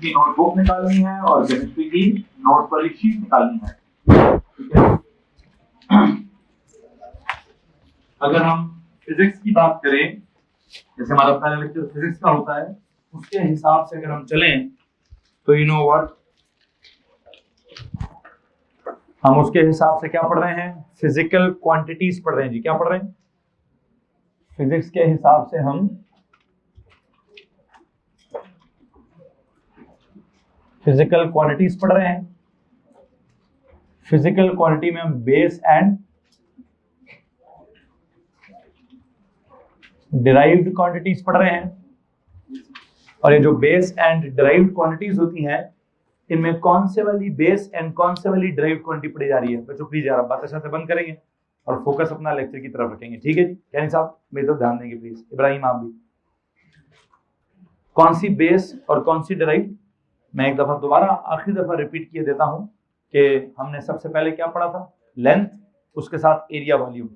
की नोटबुक निकालनी है और केमिस्ट्री की नोट वाली शीट निकालनी है, ठीक है। अगर हम फिजिक्स की बात करें, जैसे हमारा पहला लेक्चर फिजिक्स का होता है, उसके हिसाब से अगर हम चलें तो यू नो व्हाट, हम उसके हिसाब से क्या पढ़ रहे हैं, फिजिकल क्वांटिटीज पढ़ रहे हैं जी। क्या पढ़ रहे हैं? फिजिक्स के हिसाब से हम फिजिकल क्वांटिटीज पढ़ रहे हैं। फिजिकल क्वांटिटी में हम बेस एंड डिराइव्ड क्वांटिटीज पढ़ रहे हैं। और ये जो बेस एंड डिराइव्ड क्वांटिटीज होती हैं, इनमें कौन से वाली बेस एंड कौन से वाली डिराइव्ड क्वांटिटी पढ़ी जा रही है? बच्चों प्लीज यार आप बातें साथ बंद करेंगे और फोकस अपना लेक्चर की तरफ रखेंगे, ठीक है जी। कैनी साहब मेरी तरफ ध्यान देंगे प्लीज, इब्राहिम आप भी। कौन सी बेस और कौन सी डिराइव्ड, मैं एक दफा दोबारा आखिरी दफा रिपीट किए देता हूं कि हमने सबसे पहले क्या पढ़ा था, लेंथ, उसके साथ एरिया वॉल्यूम,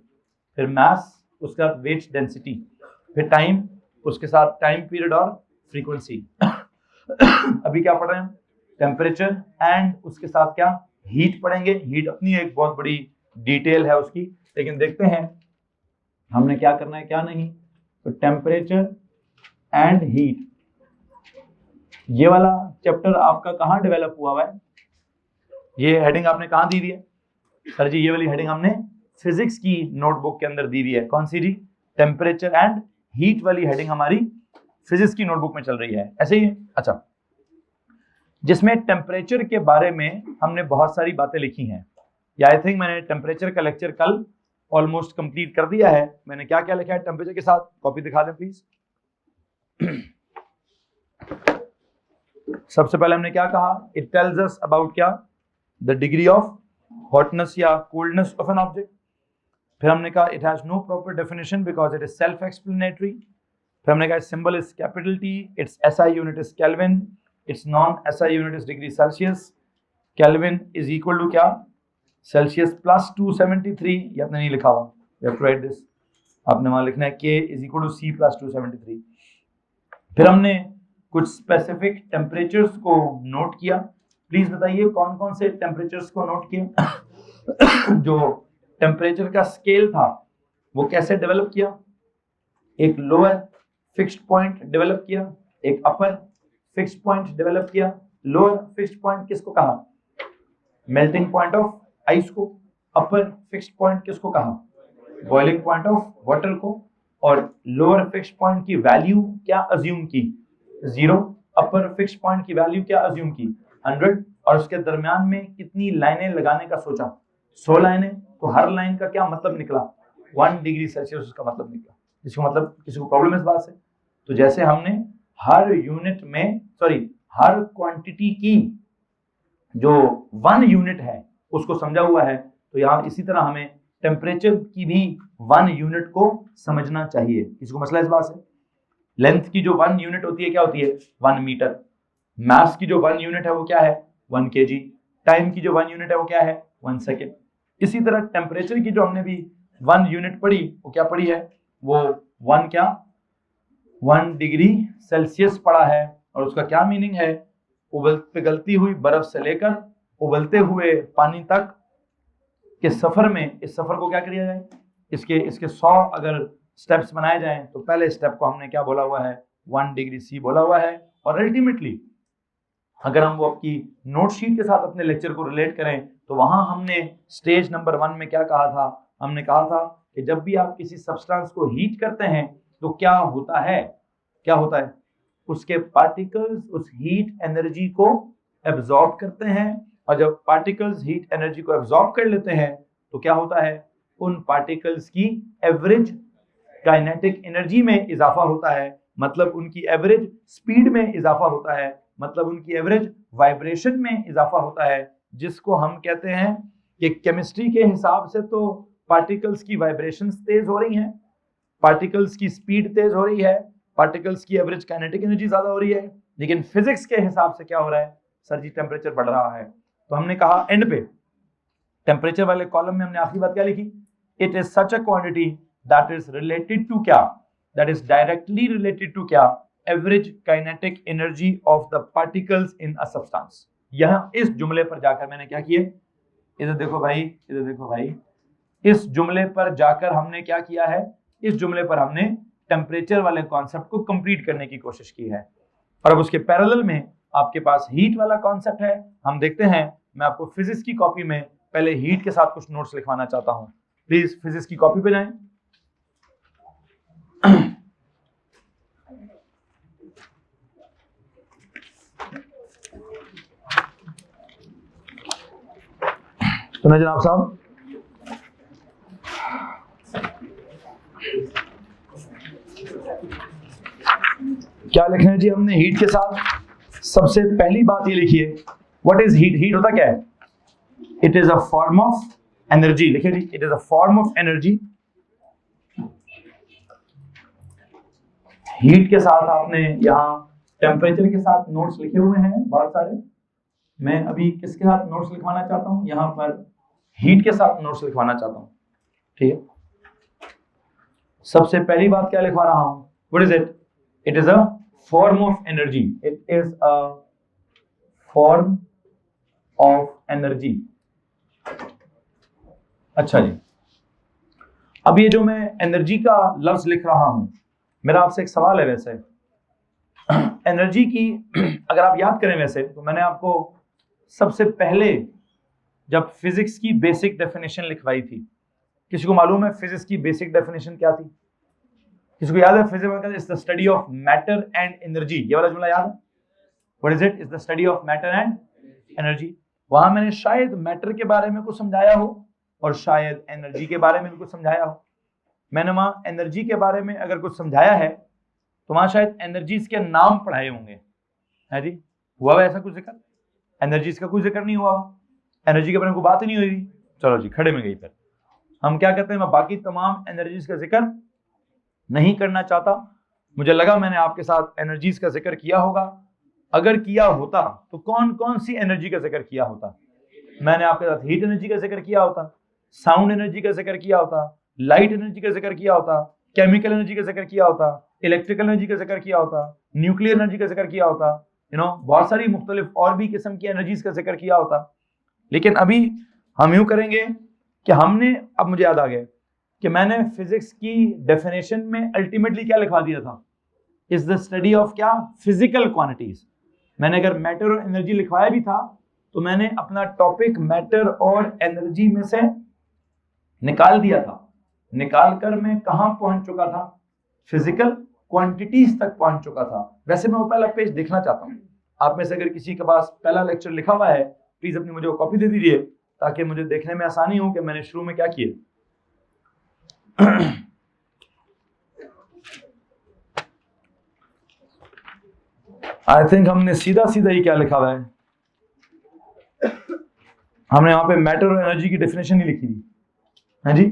फिर मास, उसके साथ वेट डेंसिटी, फिर टाइम, उसके साथ टाइम पीरियड और फ्रीक्वेंसी। अभी क्या पढ़ रहे हैं? टेम्परेचर एंड उसके साथ क्या, हीट पढ़ेंगे। हीट अपनी एक बहुत बड़ी डिटेल है उसकी, लेकिन देखते हैं हमने क्या करना है क्या नहीं। तो टेम्परेचर एंड हीट, ये वाला चैप्टर आपका कहाँ डेवलप हुआ है? ये हेडिंग आपने कहाँ दी हुई है सर जी? ये वाली हेडिंग हमने फिजिक्स की नोटबुक के अंदर दी हुई है। कौन सी जी? टेम्परेचर एंड हीट वाली हेडिंग हमारी फिजिक्स की नोटबुक में चल रही है, ऐसे ही। अच्छा, जिसमें टेम्परेचर के बारे में हमने बहुत सारी बातें लिखी हैं, या आई थिंक मैंने टेम्परेचर का लेक्चर कल ऑलमोस्ट कंप्लीट कर दिया है। मैंने क्या क्या लिखा है टेम्परेचर के साथ, कॉपी दिखा दें प्लीज। सबसे पहले हमने क्या कहा, इट टेल्स अस अबाउट क्या, द डिग्री ऑफ हॉटनेस या कोल्डनेस ऑफ एन ऑब्जेक्ट। फिर हमने कहा it has no proper definition because it is self explanatory. फिर हमने कहा symbol is capital T, its SI unit is kelvin, its non SI unit is degree Celsius. Kelvin is equal to क्या, Celsius plus 273। ये आपने नहीं लिखा हुआ, you have to write this, आपने वहां लिखना है K is equal to C plus 273। फिर हमने कुछ स्पेसिफिक टेम्परेचर्स को नोट किया। प्लीज बताइए कौन कौन से टेम्परेचर्स को नोट किया। जो टेम्परेचर का स्केल था वो कैसे डेवलप किया, एक लोअर फिक्स्ड पॉइंट डेवलप किया, एक अपर फिक्स्ड पॉइंट डेवलप किया। लोअर फिक्स्ड पॉइंट किसको कहा, मेल्टिंग पॉइंट ऑफ आइस को। अपर फिक्स्ड पॉइंट किसको कहा, बॉइलिंग पॉइंट ऑफ वाटर को। और लोअर फिक्स्ड पॉइंट की वैल्यू क्या अज्यूम की, 0। अपर फिक्स्ड पॉइंट की वैल्यू क्या अज्यूम की, 100। और उसके दरमियान में कितनी लाइनें लगाने का सोचा, 100 लाइनें। तो हर लाइन का क्या मतलब निकला, 1 डिग्री सेल्सियस उसका मतलब निकला। इसको मतलब किसी को प्रॉब्लम है इस बात से? तो जैसे हमने हर यूनिट में, सॉरी हर क्वांटिटी की जो 1 यूनिट है उसको समझा हुआ है, तो यहाँ इसी तरह हमें टेम्परेचर की भी 1 यूनिट को समझना चाहिए। किसी को मसला इस बात से? लेंथ की जो 1 यूनिट होती है क्या होती है, 1 मीटर। मास की जो 1 यूनिट है वो क्या है, 1 kg। टाइम की जो 1 यूनिट है वो क्या है, 1 सेकेंड। इसी तरह टेम्परेचर की जो हमने भी 1 यूनिट पढ़ी वो क्या पढ़ी है, वो 1 डिग्री सेल्सियस पढ़ा है। और उसका क्या मीनिंग है, पिघलती हुई बर्फ से लेकर उबलते हुए पानी तक के सफर में, इस सफर को क्या किया जाए, इसके 100 अगर स्टेप्स बनाए जाएं तो पहले स्टेप को हमने क्या बोला हुआ है, 1 डिग्री सी बोला हुआ है। और अल्टीमेटली अगर हम वो आपकी नोट शीट के साथ अपने लेक्चर को रिलेट करें तो वहां हमने स्टेज नंबर 1 में क्या कहा था, हमने कहा था कि जब भी आप किसी सब्सटेंस को हीट करते हैं तो क्या होता है, क्या होता है, उसके पार्टिकल्स उस हीट एनर्जी को एब्जॉर्ब करते हैं। और जब पार्टिकल्स हीट एनर्जी को एब्जॉर्ब कर लेते हैं तो क्या होता है, उन पार्टिकल्स की एवरेज काइनेटिक एनर्जी में इजाफा होता है, मतलब उनकी एवरेज स्पीड में इजाफा होता है, मतलब उनकी एवरेज वाइब्रेशन में इजाफा होता है, जिसको हम कहते हैं कि केमिस्ट्री के हिसाब से तो पार्टिकल्स की वाइब्रेशंस तेज हो रही हैं, पार्टिकल्स की स्पीड तेज हो रही है, पार्टिकल्स की एवरेज काइनेटिक एनर्जी ज्यादा हो रही है। लेकिन फिजिक्स के हिसाब से क्या हो रहा है, सर जी टेम्परेचर बढ़ रहा है। तो हमने कहा एंड पे टेम्परेचर वाले कॉलम में हमने आखिरी बात क्या लिखी, it is such a quantity that is related to क्या, that is directly related to क्या, average kinetic energy of the particles in a substance. यहाँ इस जुमले पर जाकर मैंने क्या किया, इधर देखो भाई, इधर देखो भाई, इस जुमले पर जाकर हमने क्या किया है, इस जुमले पर हमने टेम्परेचर वाले कॉन्सेप्ट को कंप्लीट करने की कोशिश की है। और अब उसके पैरेलल में आपके पास हीट वाला कॉन्सेप्ट है। हम देखते हैं, मैं आपको फिजिक्स की कॉपी में पहले हीट के साथ कुछ नोट्स लिखवाना चाहता हूं। प्लीज फिजिक्स की कॉपी पे जाएं। सुना जनाब साहब, क्या लिखना है जी हमने हीट के साथ? सबसे पहली बात ये लिखिए, व्हाट इज हीट? हीट होता क्या है? It is a form of energy. लिखिए जी, it is a form of energy. Heat के साथ आपने यहाँ टेम्परेचर के साथ नोट्स लिखे हुए हैं बहुत सारे। मैं अभी किसके साथ नोट्स लिखवाना चाहता हूँ? यहाँ पर हीट के साथ नोट्स लिखवाना चाहता हूँ, ठीक है। सबसे पहली बात क्या लिखवा रहा हूँ? What is it? It is a form of energy. It is a form of energy. अच्छा जी, अब ये जो मैं एनर्जी का लफ्ज लिख रहा हूं, मेरा आपसे एक सवाल है। वैसे एनर्जी की अगर आप याद करें, वैसे तो मैंने आपको सबसे पहले जब फिजिक्स की बेसिक डेफिनेशन लिखवाई थी, किसी को मालूम है फिजिक्स की बेसिक डेफिनेशन क्या थी? किसी को याद है? Physics is the study of matter and energy. ये वाला जुमला याद है? What is it? Is the study of matter and energy. वहां मैंने शायद मैटर के बारे में कुछ समझाया हो और शायद एनर्जी के बारे में भी कुछ समझाया हो। मैंने वहां एनर्जी के बारे में अगर कुछ समझाया है तो वहां शायद एनर्जीज के नाम पढ़ाए होंगे, है जी? हुआ ऐसा कुछ जिक्र? एनर्जीज का कोई जिक्र नहीं हुआ, एनर्जी के बारे में कोई बात ही नहीं हुई। चलो जी, खड़े में गई। फिर हम क्या कहते हैं, मैं बाकी तमाम एनर्जीज का जिक्र नहीं करना चाहता। मुझे लगा मैंने आपके साथ एनर्जीज का जिक्र किया होगा। अगर किया होता तो कौन कौन सी एनर्जी का जिक्र किया होता? मैंने आपके साथ हीट एनर्जी का जिक्र किया होता, साउंड एनर्जी का जिक्र किया होता, लाइट एनर्जी का जिक्र किया होता, केमिकल एनर्जी का जिक्र किया होता, इलेक्ट्रिकल एनर्जी का जिक्र किया होता, न्यूक्लियर एनर्जी का जिक्र किया होता, बहुत सारी मुख्तलिफ और भी किस्म की एनर्जीज का जिक्र किया होता। लेकिन अभी हम यूं करेंगे कि हमने, अब मुझे याद आ गया कि मैंने फिजिक्स की डेफिनेशन में अल्टीमेटली क्या लिखवा दिया था? इज द स्टडी ऑफ क्या? Physical quantities. मैंने अगर मैटर और एनर्जी लिखवाया भी था तो मैंने अपना टॉपिक मैटर और एनर्जी में से निकाल दिया था। निकाल कर मैं कहां पहुंच चुका था? फिजिकल क्वांटिटीज तक पहुंच चुका था। वैसे मैं वो पहला पेज देखना चाहता हूं। आप में से अगर किसी के पास पहला लेक्चर लिखा हुआ है, प्लीज अपनी मुझे वो कॉपी दे दीजिए ताकि मुझे देखने में आसानी हो कि मैंने शुरू में क्या किया। आई थिंक हमने सीधा सीधा ही क्या लिखा हुआ है, हमने यहाँ पे मैटर और एनर्जी की डेफिनेशन ही लिखी थी, है जी?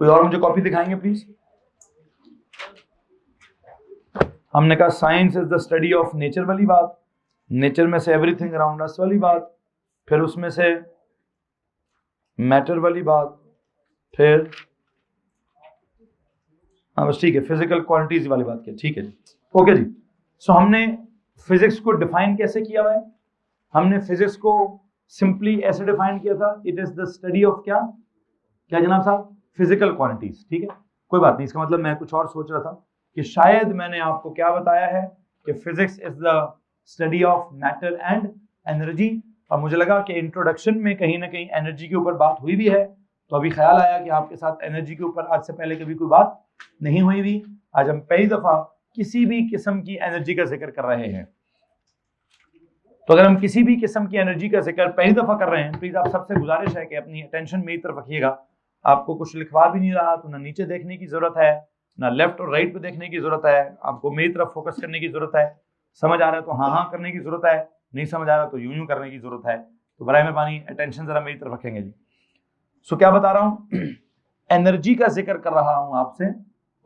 कोई और मुझे कॉपी दिखाएंगे प्लीज? हमने कहा science is the study of nature वाली बात, नेचर में से एवरीथिंग अराउंड अस वाली बात, फिर उसमें से मैटर वाली बात, फिर हाँ बस ठीक है, फिजिकल क्वांटिटीज वाली बात की। ठीक है जी, ओके जी। सो हमने फिजिक्स को डिफाइन कैसे किया हुआ है? हमने फिजिक्स को सिंपली ऐसे डिफाइन किया था, it is the study of क्या क्या जनाब साहब? Physical quantities. ठीक है, कोई बात नहीं। इसका मतलब मैं कुछ और सोच रहा था कि शायद मैंने आपको क्या बताया है कि physics is the study of matter and energy, और मुझे लगा कि इंट्रोडक्शन में कहीं ना कहीं एनर्जी के ऊपर बात हुई भी है, तो अभी ख्याल आया कि आपके साथ एनर्जी के ऊपर आज से पहले कभी कोई बात नहीं हुई भी। आज हम पहली दफा किसी भी किस्म की एनर्जी का जिक्र कर रहे हैं। तो अगर हम किसी भी किस्म की एनर्जी का जिक्र पहली दफा कर रहे हैं, प्लीज आप सबसे गुजारिश है कि अपनी अटेंशन मेरी तरफ रखिएगा। आपको कुछ लिखवा भी नहीं रहा तो ना नीचे देखने की जरूरत है, ना लेफ्ट और राइट पे देखने की जरूरत है। आपको मेरी तरफ फोकस करने की जरूरत है। समझ आ रहा है तो हाँ हाँ करने की जरूरत है, नहीं समझ आ रहा तो यूं यूं करने की जरूरत है। तो बराए मेहरबानी अटेंशन जरा मेरी तरफ रखेंगे जी। सो क्या बता रहा हूं, एनर्जी का जिक्र कर रहा हूं आपसे,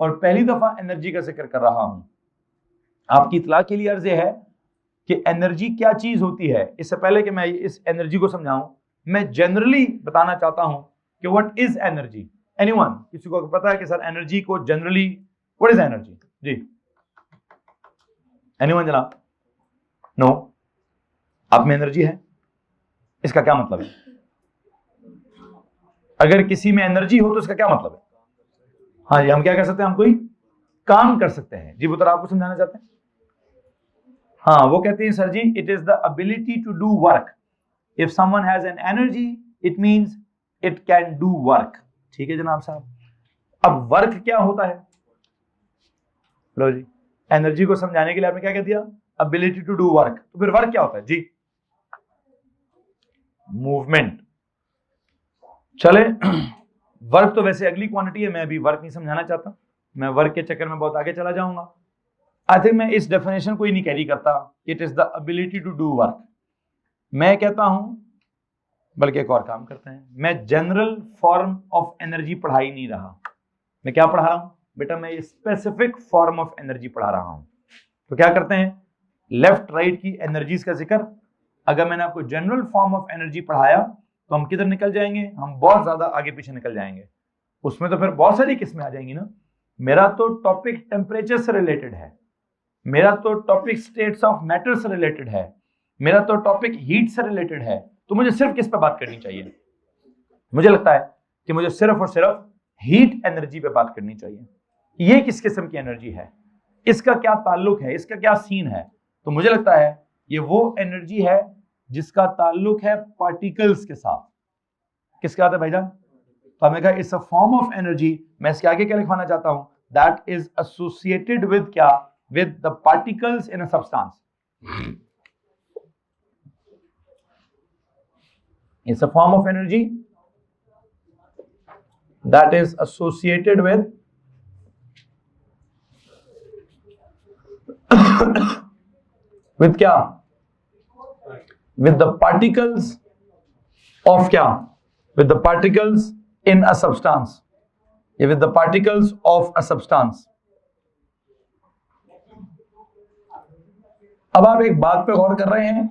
और पहली दफा एनर्जी का जिक्र कर रहा हूं। आपकी इतला के लिए अर्ज है कि एनर्जी क्या चीज होती है। इससे पहले कि मैं इस एनर्जी को समझाऊं, मैं जनरली बताना चाहता हूं कि व्हाट इज एनर्जी। एनीवन, किसी को पता है कि सर एनर्जी को जनरली व्हाट इज एनर्जी? जी एनीवन जनाब? नो। आप में एनर्जी है, इसका क्या मतलब है? अगर किसी में एनर्जी हो तो इसका क्या मतलब है? हाँ जी, हम क्या कर सकते हैं? हम कोई काम कर सकते हैं। जी पुत्र, आपको समझाना चाहते हैं? हाँ, वो कहते हैं sir ji, it is the ability to do work. If someone has an energy it means it can do work. ठीक है जनाब साहब। अब वर्क क्या होता है? लो जी, एनर्जी को समझाने के लिए आपने क्या कह दिया? Ability to do work. तो फिर वर्क क्या होता है जी? मूवमेंट। चले वर्क तो वैसे अगली क्वांटिटी है, मैं अभी वर्क नहीं समझाना चाहता, मैं वर्क के चक्कर में बहुत आगे चला जाऊंगा। आई थिंक मैं इस डेफिनेशन को ही नहीं कैरी करता, it is the ability to do work. मैं कहता हूं, बल्कि एक और काम करते हैं, मैं जनरल फॉर्म ऑफ एनर्जी पढ़ा ही नहीं रहा। मैं क्या पढ़ा रहा हूं बेटा? मैं स्पेसिफिक फॉर्म ऑफ एनर्जी पढ़ा रहा हूं। तो क्या करते हैं, लेफ्ट राइट की एनर्जीज का जिक्र। अगर मैंने आपको जनरल फॉर्म ऑफ एनर्जी पढ़ाया तो हम किधर निकल जाएंगे? हम बहुत ज्यादा आगे पीछे निकल जाएंगे। उसमें तो फिर बहुत सारी किस्में आ जाएंगी ना। मेरा तो टॉपिक टेम्परेचर से रिलेटेड है, मेरा तो टॉपिक स्टेट्स ऑफ मैटर से रिलेटेड है, मेरा तो टॉपिक हीट से रिलेटेड है। तो मुझे सिर्फ किस पे बात करनी चाहिए? मुझे लगता है कि मुझे सिर्फ और सिर्फ हीट एनर्जी पे बात करनी चाहिए। ये किस किस्म की एनर्जी है, इसका क्या ताल्लुक है, इसका क्या सीन है? तो मुझे लगता है ये वो एनर्जी है जिसका ताल्लुक है पार्टिकल्स के साथ। किसके साथ है भाईजान? तो हमने कहा it's a form of energy. मैं इसके आगे क्या लिखवाना चाहता हूं? दैट इज एसोसिएटेड विद क्या? With the particles in a substance. It's a form of energy that is associated with with क्या? with the particles of क्या? with the particles in a substance, या with the particles of a substance। अब आप एक बात पे गौर कर रहे हैं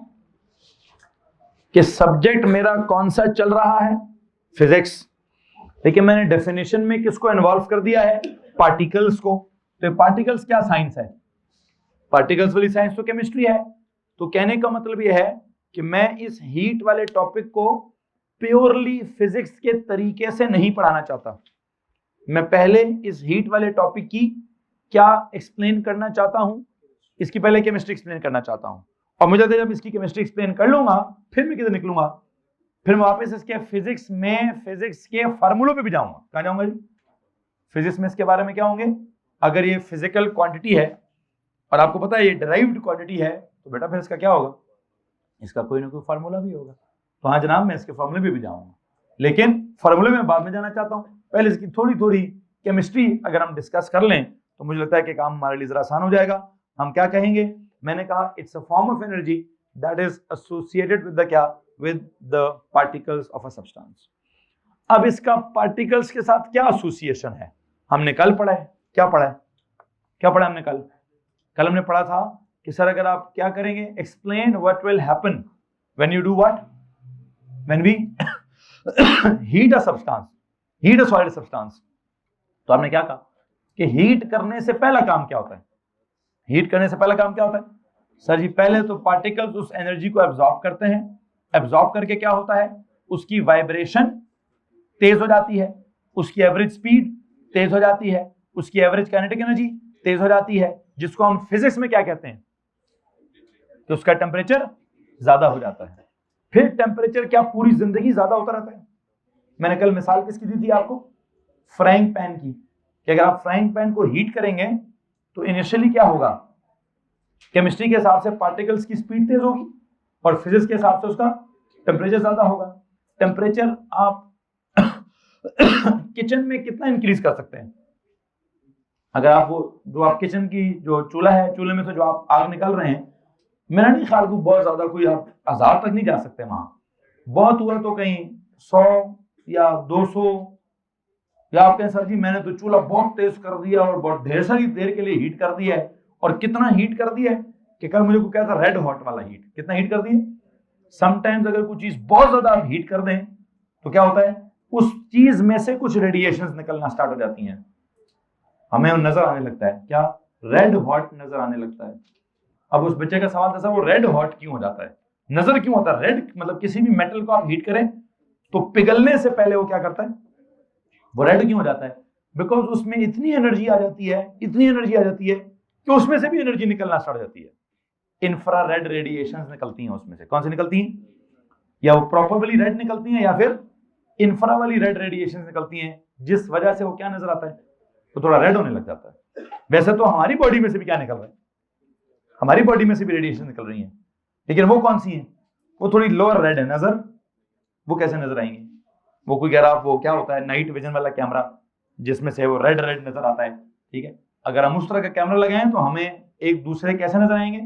कि सब्जेक्ट मेरा कौन सा चल रहा है? फिजिक्स। लेकिन मैंने डेफिनेशन में किसको इन्वॉल्व कर दिया है? पार्टिकल्स को। तो पार्टिकल्स क्या साइंस है? पार्टिकल्स वाली साइंस तो केमिस्ट्री है। तो कहने का मतलब यह है कि मैं इस हीट वाले टॉपिक को प्योरली फिजिक्स के तरीके से नहीं पढ़ाना चाहता। मैं पहले इस हीट वाले टॉपिक की क्या एक्सप्लेन करना चाहता हूं, इसकी पहले केमिस्ट्री एक्सप्लेन करना चाहता हूं। और मुझे जब इसकी केमिस्ट्री एक्सप्लेन कर लूंगा फिर मैं किधर निकलूंगा? फिर मैं वापस इसके फिजिक्स में फिजिक्स के फार्मूलों पे भी जाऊंगा। कहां जाऊंगा जी? फिजिक्स में इसके बारे में क्या होंगे? अगर ये फिजिकल क्वांटिटी है और आपको पता है ये डिराइव्ड क्वांटिटी है, तो बेटा फिर इसका क्या होगा? इसका कोई ना कोई फार्मूला भी होगा। तो हाँ जनाब, मैं इसके फार्मूले पे भी जाऊंगा, लेकिन फार्मूले में बाद में जाना चाहता हूं। पहले इसकी थोड़ी थोड़ी केमिस्ट्री अगर हम डिस्कस कर लें तो मुझे लगता है कि काम हमारे लिए जरा आसान हो जाएगा। हम क्या कहेंगे? मैंने कहा it's a form of energy that is associated with the क्या? with the particles of a substance। अब इसका पार्टिकल्स के साथ क्या एसोसिएशन है? हमने कल पढ़ा है। क्या पढ़ा है? क्या पढ़ा हमने कल? कल हमने पढ़ा था कि सर अगर आप क्या करेंगे? Explain what will happen when you do what? When we heat a substance, heat a solid substance. तो आपने क्या कहा कि हीट करने से पहला काम क्या होता है? हीट करने से पहला काम क्या होता है? सर जी पहले तो पार्टिकल्स उस एनर्जी को एब्जॉर्ब करते हैं। एब्जॉर्ब करके क्या होता है? उसकी वाइब्रेशन तेज हो जाती है, उसकी एवरेज स्पीड तेज हो जाती है, उसकी एवरेज काइनेटिक एनर्जी तेज हो जाती है, जिसको हम फिजिक्स में क्या कहते हैं? कि उसका टेम्परेचर ज्यादा हो जाता है। फिर टेम्परेचर क्या पूरी जिंदगी ज्यादा होता रहता है? मैंने कल मिसाल किसकी दी थी आपको? फ्राइंग पैन की। कि अगर आप फ्राइंग पैन को हीट करेंगे तो इनिशियली क्या होगा? केमिस्ट्री के हिसाब से पार्टिकल्स की स्पीड तेज होगी और फिजिक्स के हिसाब से उसका टेम्परेचर ज्यादा होगा। टेम्परेचर आप किचन में कितना इंक्रीज कर सकते हैं? अगर आप वो जो आप किचन की जो चूल्हा है, चूल्हे में से जो आप आग निकल रहे हैं, मेरा नहीं ख्याल को बहुत ज्यादा कोई आप 1000 तक नहीं जा सकते वहां। बहुत हुआ तो कहीं 100 या 200, या आप कहें सर जी मैंने तो चूल्हा बहुत तेज कर दिया और बहुत ढेर सारी देर के लिए हीट कर दिया है। और कितना हीट कर दिया है कि कल मुझे को क्या था? रेड हॉट वाला हीट। कितना हीट कर दिया? समटाइम्स अगर कोई चीज बहुत ज्यादा आप हीट कर दें तो क्या होता है? उस चीज में से कुछ रेडिएशंस निकलना स्टार्ट हो जाती हैं, हमें नजर आने लगता है। क्या? रेड हॉट नजर आने लगता है। अब उस बच्चे का सवाल था सर वो रेड हॉट क्यों हो जाता है, नजर क्यों आता है रेड, मतलब किसी भी मेटल को आप हीट करें तो पिघलने से पहले वो क्या करता है, वो रेड क्यों हो जाता है? बिकॉज उसमें इतनी एनर्जी आ जाती है, इतनी एनर्जी आ जाती है कि उसमें से भी एनर्जी निकलना स्टार्ट हो जाती है, इंफ्रारेड रेडिएशंस निकलती हैं उसमें से। कौन सी निकलती हैं? या वो प्रॉपरली रेड निकलती हैं या फिर इंफ्रा वाली रेड रेडिएशंस निकलती हैं, जिस वजह से वो क्या नजर आता है, तो थोड़ा रेड होने लग जाता है। वैसे तो हमारी बॉडी में से भी क्या निकल रहा है, हमारी बॉडी में से भी रेडिएशन निकल रही है, लेकिन वो कौन सी है, वो थोड़ी लोअर रेड है नजर, वो कैसे नजर आएंगे? वो कोई कह रहा वो क्या होता है नाइट विजन वाला कैमरा जिसमें से वो रेड रेड नजर आता है, ठीक है, अगर हम उस तरह का कैमरा लगाएं तो हमें एक दूसरे कैसे नजर आएंगे,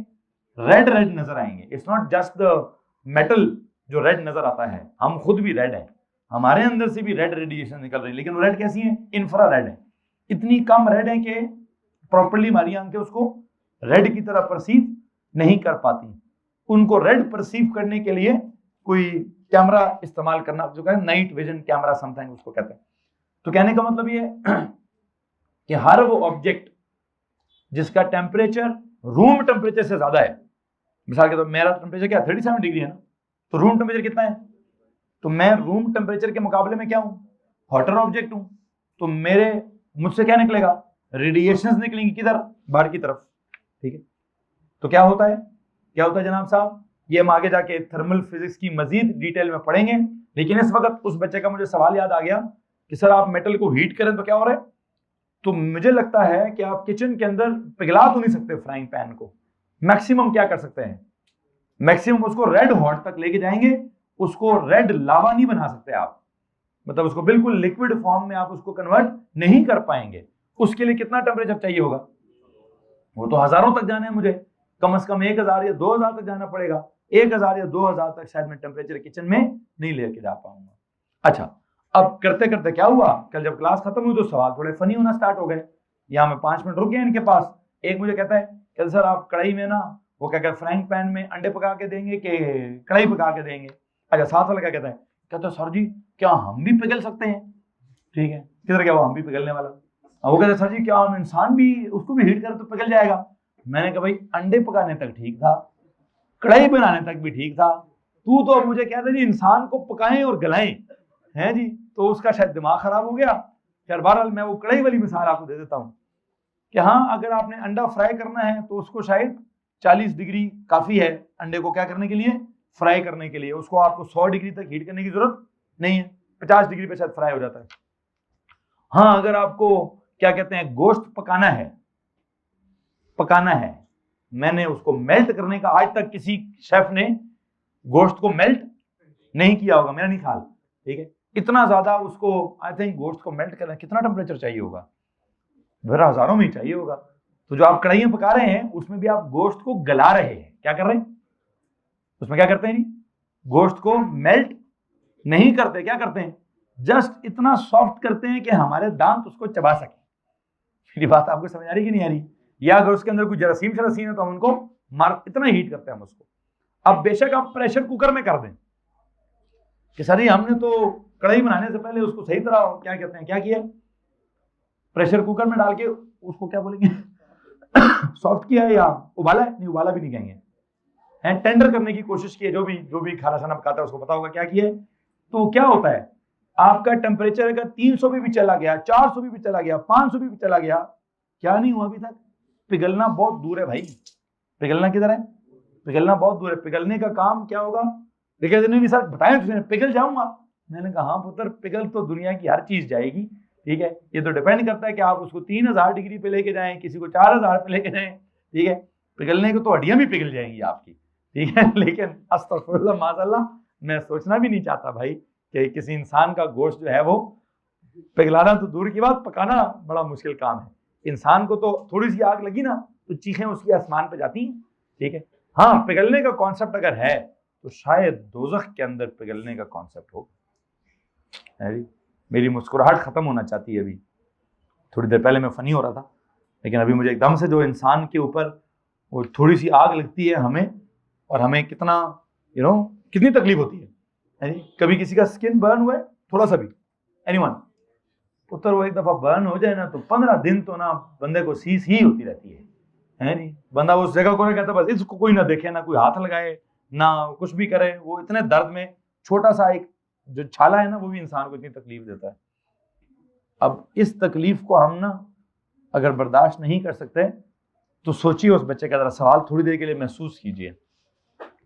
रेड रेड नजर आएंगे। It's not just the metal जो रेड नजर आता है, हम खुद भी रेड है, हमारे अंदर से भी रेड रेडिएशन निकल रही है, लेकिन वो रेड कैसी है, इंफ्रा रेड है, इतनी कम रेड है कि प्रॉपरली हमारी आंखें उसको रेड की तरह परसीव नहीं कर पाती। उनको रेड परसीव करने के लिए कोई कैमरा इस्तेमाल करना, जो कहते हैं नाइट विजन कैमरा समथिंग उसको कहते हैं। तो कहने का मतलब ये है कि हर वो ऑब्जेक्ट जिसका टेम्परेचर रूम टेम्परेचर से ज्यादा है, मिसाल के तौर मेरा टेम्परेचर क्या 37 डिग्री है ना, तो रूम टेम्परेचर कितना है, तो मैं रूम टेम्परेचर के मुकाबले में क्या हूं, हॉटर ऑब्जेक्ट हूं, तो मेरे मुझसे क्या निकलेगा, रेडिएशंस निकलेंगी किधर, बाहर की तरफ, ठीक है। तो क्या होता है, क्या होता है जनाब साहब, ये हम आगे जाके थर्मल फिजिक्स की मजीद डिटेल में पढ़ेंगे, लेकिन इस वक्त उस बच्चे का मुझे सवाल याद आ गया कि सर आप मेटल को हीट करें तो क्या हो रहा है, तो मुझे लगता है कि आप किचन के अंदर पिघला तो नहीं सकते फ्राइंग पैन को, मैक्सिमम क्या कर सकते हैं, मैक्सिमम उसको रेड हॉट तक लेके जाएंगे, उसको रेड लावा नहीं बना सकते आप, मतलब उसको बिल्कुल लिक्विड फॉर्म में आप उसको कन्वर्ट नहीं कर पाएंगे। उसके लिए कितना टेम्परेचर चाहिए होगा, वो तो हजारों तक जाना है मुझे, कम से कम 1000 या 2000 तक जाना पड़ेगा, 1000 या 2000 तक शायद मैं टेम्परेचर किचन में नहीं लेके जा पाऊंगा। अच्छा, अब करते करते क्या हुआ, कल जब क्लास खत्म हुई तो सवाल थोड़े फनी होना स्टार्ट हो गए, यहाँ मैं 5 मिनट रुक गया इनके पास। एक मुझे कहता है कि सर आप कढ़ाई में ना वो क्या कहते हैं फ्राइंग पैन में अंडे पका के देंगे कि कढ़ाई पका के देंगे। अच्छा, साथ वाला क्या कहता है, कहता है सर जी क्या हम भी पिघल सकते हैं, ठीक है, किधर क्या हुआ हम भी पिघलने वाला, वो कहते हैं सर जी क्या हम इंसान भी उसको भी हीट करें तो पिघल जाएगा। मैंने कहा भाई अंडे पकाने तक ठीक था, कढ़ाई बनाने तक भी ठीक था, तू तो अब मुझे कहता है जी इंसान को पकाएं और गलाएं, हैं जी, तो उसका शायद दिमाग खराब हो गया। खैर बहरहाल मैं वो कढ़ाई वाली मिसाल आपको दे देता हूँ कि हाँ अगर आपने अंडा फ्राई करना है तो उसको शायद 40 डिग्री काफी है अंडे को क्या करने के लिए, फ्राई करने के लिए, उसको आपको 100 डिग्री तक हीट करने की जरूरत नहीं है, 50 डिग्री पे शायद फ्राई हो जाता है। हाँ अगर आपको क्या कहते हैं गोश्त पकाना है, मैंने उसको मेल्ट करने का आज तक किसी शेफ ने गोश्त को मेल्ट नहीं किया होगा, मेरा नहीं ख्याल, ठीक है, इतना ज्यादा उसको आई थिंक गोश्त को मेल्ट करना कितना टेम्परेचर चाहिए होगा, मेरा हजारों में ही चाहिए होगा। तो जो आप कढ़ाइयां पका रहे हैं उसमें भी आप गोश्त को गला रहे हैं, क्या कर रहे हैं उसमें, क्या करते हैं नहीं, गोश्त को मेल्ट नहीं करते, क्या करते हैं जस्ट इतना सॉफ्ट करते हैं कि हमारे दांत उसको चबा सके। मेरी बात आपको समझ आ रही कि नहीं आ रही, या अगर उसके अंदर कोई जरासीम शरासीम है तो हम उनको मार इतना हीट करते हैं हम उसको। अब बेशक आप प्रेशर कुकर में कर दें कि सर हमने तो कढ़ाई बनाने से पहले उसको सही तरह क्या कहते हैं क्या किया, प्रेशर कुकर में डाल के उसको क्या बोलेंगे सॉफ्ट किया है या उबाला है, नहीं उबाला भी नहीं कहेंगे, हैं टेंडर करने की कोशिश की है, जो भी खाना खाना पकाता है उसको पता होगा क्या किया है। तो क्या होता है आपका टेम्परेचर अगर 300 भी चला गया, 400 भी चला गया, 500 भी चला गया, क्या नहीं हुआ अभी तक, पिघलना बहुत दूर है भाई, पिघलना किधर है, पिघलना बहुत दूर है। पिघलने का काम क्या होगा, देखिए नहीं सर बताएं तुझे पिघल जाऊंगा, मैंने कहा हाँ पुत्र पिघल तो दुनिया की हर चीज जाएगी, ठीक है, ये तो डिपेंड करता है कि आप उसको 3000 डिग्री पे लेके जाएं, किसी को 4000 पे लेके जाएं, ठीक है, पिघलने को तो हड्डियां भी पिघल जाएंगी आपकी, ठीक है, लेकिन अस्तगफुरुल्लाह माज़अल्लाह मैं सोचना भी नहीं चाहता भाई कि किसी इंसान का गोश्त जो है वो पिघलाना तो दूर की बात, पकाना बड़ा मुश्किल काम है। इंसान को तो थोड़ी सी आग लगी ना तो चीखें उसकी आसमान पे जाती हैं, ठीक है। हाँ पिघलने का कॉन्सेप्ट अगर है तो शायद दोज़ख के अंदर पिघलने का कॉन्सेप्ट हो। मेरी मुस्कुराहट खत्म होना चाहती है, अभी थोड़ी देर पहले मैं फनी हो रहा था, लेकिन अभी मुझे एकदम से जो इंसान के ऊपर वो थोड़ी सी आग लगती है हमें, और हमें कितना कितनी तकलीफ होती है। कभी किसी का स्किन बर्न हुआ है थोड़ा सा भी, एनीवन पुत्र, वो एक दफा बर्न हो जाए ना तो 15 दिन तो ना बंदे को सीस ही होती रहती है, है नहीं। बंदा उस जगह को नहीं कहता बस इसको कोई ना देखे, ना कोई हाथ लगाए, ना कुछ भी करे, वो इतने दर्द में, छोटा सा एक जो छाला है ना वो भी इंसान को इतनी तकलीफ देता है। अब इस तकलीफ को हम ना अगर बर्दाश्त नहीं कर सकते तो सोचिए उस बच्चे का जरा सवाल थोड़ी देर के लिए महसूस कीजिए।